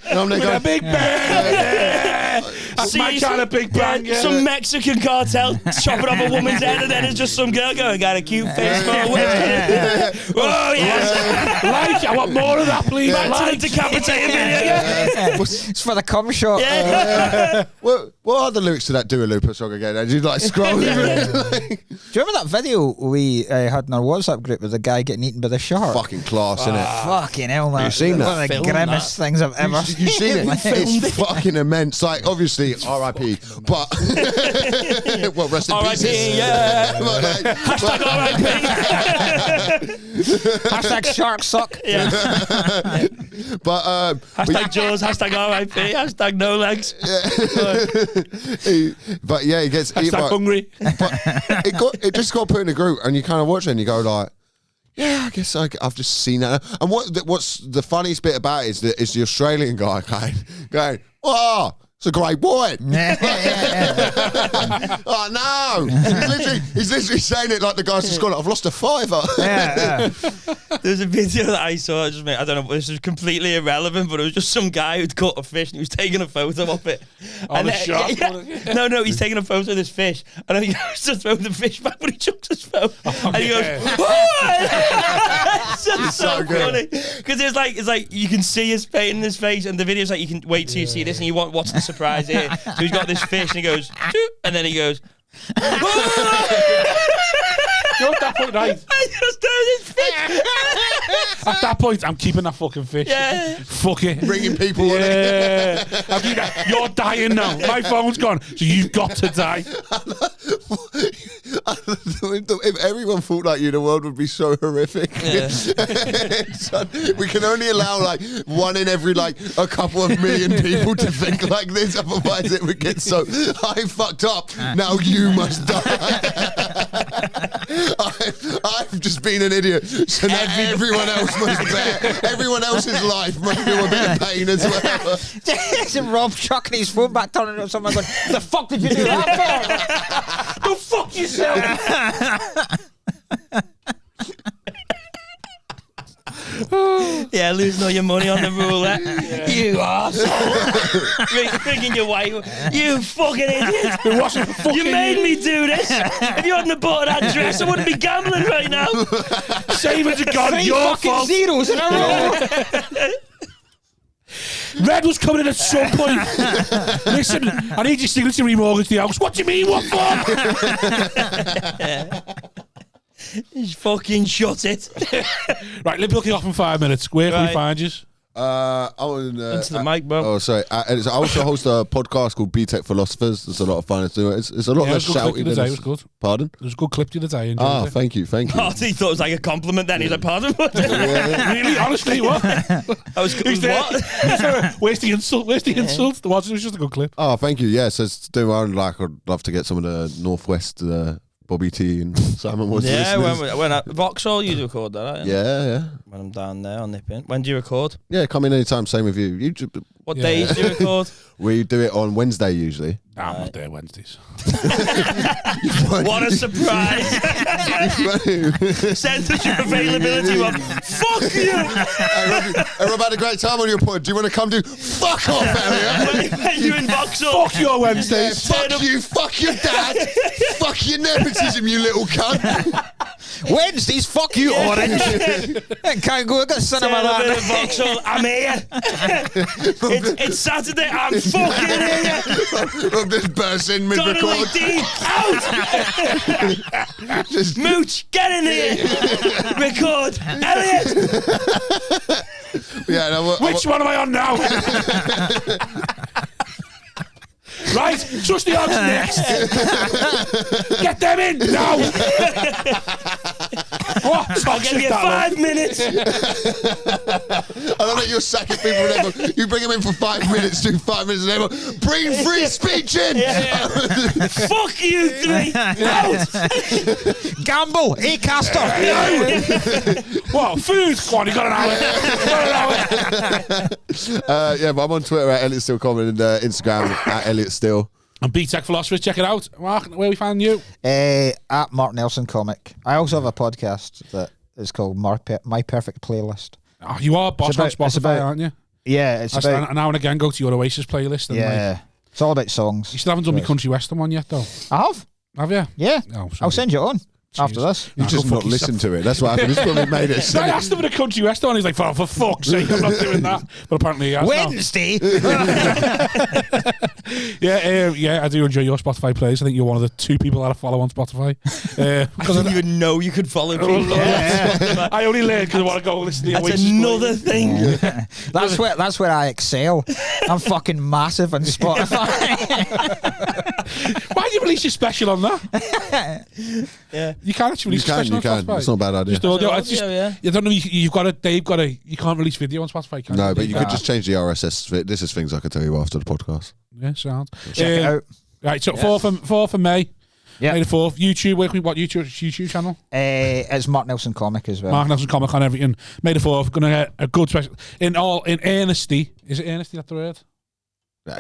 and I'm like, a big bang. That's my kind of big bang. Some Mexican cartel chopping off a woman's head, and then it's just some girl going, got a cute face, Oh yes. Like, I want more of that, please. Back to the decapitating video. It's for the cum shot. what are the lyrics to that Dua Lipa song again? And you like scroll through it. Do you remember that video we had in our WhatsApp group with the guy getting eaten by the shark? Fucking class, isn't it? Fucking hell, man. You've seen that? One of the Film grimmest things I've ever You've seen it? It's fucking immense. Like, obviously, R.I.P. But, well, rest in R.I.P., pieces. yeah. But, like, Hashtag R.I.P. Hashtag shark suck. Yeah. but Hashtag Jaws, hashtag R.I.P., hashtag no legs. but yeah, it gets Hashtag hungry. But it just got put in a group, and you kind of watch it and you go like, yeah, I guess I've just seen that. And what's the funniest bit about it is the Australian guy going, oh, it's a great boy. Oh no! He's literally saying it like the guy's just gone, I've lost a $5. There's a video that I saw, I don't know, this is completely irrelevant, but it was just some guy who'd caught a fish and he was taking a photo of it. Oh, the shark? Yeah. No, he's taking a photo of this fish, and then he goes to throw the fish back, but he chucks his phone. And he goes, it's just so funny. Because it's like, you can see his pain in his face, and the video's like, you can wait till you see this, and you want, what's the surprise here? So he's got this fish, and he goes, and then he goes, You're at that point, right? I just turned his fish. At that point, I'm keeping that fucking fish. Yeah. Fuck it. Bringing people Yeah. You're dying now. My phone's gone, so you've got to die. If everyone thought like you, the world would be so horrific. Yeah. So we can only allow like 1 in every like a couple of million people to think like this, otherwise it would get so, I fucked up, now you must die. I've just been an idiot, so now everyone else must bear, everyone else's life must feel a bit of pain as well. It's Rob chucking his phone back, turning it on someone going, the fuck did you do that for? Go fuck yourself. Yeah, losing all your money on the roulette. You arsehole. Ringing your wife. You fucking idiot. It wasn't fucking You made me do this. If you hadn't have bought that dress, I wouldn't be gambling right now. Save it to God, 3 your fucking fault. zeros in a row. Red was coming in at some point. Listen, I need your signature to remortgage the house. What do you mean, what for? Just fucking shut it. Right, Liverpool kick off in 5 minutes. Where can we Right. find you? Into the mic, bro. Oh, sorry. I also host a podcast called B-Tech Philosophers. There's a lot of fun to it. It's a lot Yeah, less it was a good clip shouty the other than day, it was good. Pardon? There's a good clip the other day. I enjoyed Ah, it. thank you. Oh, he thought it was like a compliment then. He's like, pardon? Really? Honestly, what? I was Who's there? what? Where's the insult? Where's the insult? It was just a good clip. Oh, thank you. Yeah, so it's doing well. Like, I'd love to get some of the Northwest Bobby T and Simon Woods Yeah, listeners. when at Vauxhall, you do record that, right? Yeah. When I'm down there, I'll nip in. When do you record? Yeah, come in anytime. Same with you. What days do you record? We do it on Wednesday usually. Nah, I'm not there Wednesdays. What a surprise! Send us your availability one. Fuck you! Everyone had a great time on your pod. Do you want to come do? Fuck off, Elliot. When you in Vauxhall? Fuck your Wednesdays. Fuck you. Fuck your dad. Fuck your nepotism, you little cunt. Wednesdays, fuck you, Orange. Can't go. I got cinema Turn up in that Vauxhall. I'm here. It's Saturday. I'm fucking here. I'm just bursting mid-record. Donnelly D, out! Mooch, get in here! Record! Elliot! Yeah, no, Which one am I on now? Right, trust the odds next. Get them in now. What? I'll give you 5 minutes. I don't think you're sacking people. Whenever you bring them in for 5 minutes, do 5 minutes, and then bring free speech in. Fuck you 3. Out! Gamble, Acaster. What? Food? Go on, you got an hour. Yeah, but I'm on Twitter at Elliot Steel Comment and Instagram at Elliot Steel. And B-Tech Philosophers, check it out. Mark, where we find you? At Mark Nelson Comic. I also have a podcast that is called My Perfect Playlist. Oh, you are boss on it's Spotify, about- aren't you? Yeah, it's about. Now and again, go to your Oasis playlist. And Yeah, it's all about songs. you still haven't done my country western one yet, though. I have. Have you? Yeah, Oh, I'll send you on after this. You just go not fuck listen to it. That's what happened. This is when we made it. I asked him for the country western one. He's like, for fuck's sake, I'm not doing that. But apparently he has now. Wednesday. Yeah, I do enjoy your Spotify plays. I think you're one of the 2 people that I follow on Spotify. I didn't even know you could follow people. I only learned because I want to go listen to the That's Oasis another playlist. thing. That's where I excel. I'm fucking massive on Spotify. Why do you release your special on that? Yeah. You can't actually release a special You on can. Spotify. It's not a bad idea. Just audio. It's just, Yeah. you don't know. You can't release video on Spotify. Can No, you? but you could just change the RSS. This is things I can tell you after the podcast. Yeah, sounds. Check it out. Right, so 4th of May. Yeah. May the 4th. YouTube. What YouTube channel? It's Mark Nelson Comic as well. Mark Nelson Comic on everything. May the 4th. Gonna get a good special in earnesty. Is it earnesty? That's the word?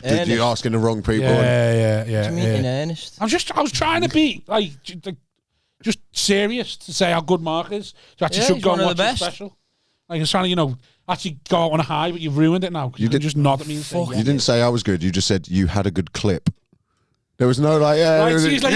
Did you asking the wrong people? Yeah. Do you mean in earnest? I was trying to be like just serious to say how good Mark is. So actually, Yeah, should he's go one and of the watch his best. special. Like I was trying to, actually go out on a high, but you've ruined it now. You You did- did just nod at me and say, You didn't say I was good. You just said you had a good clip. There was no like, yeah. Right, there was so a- he's like,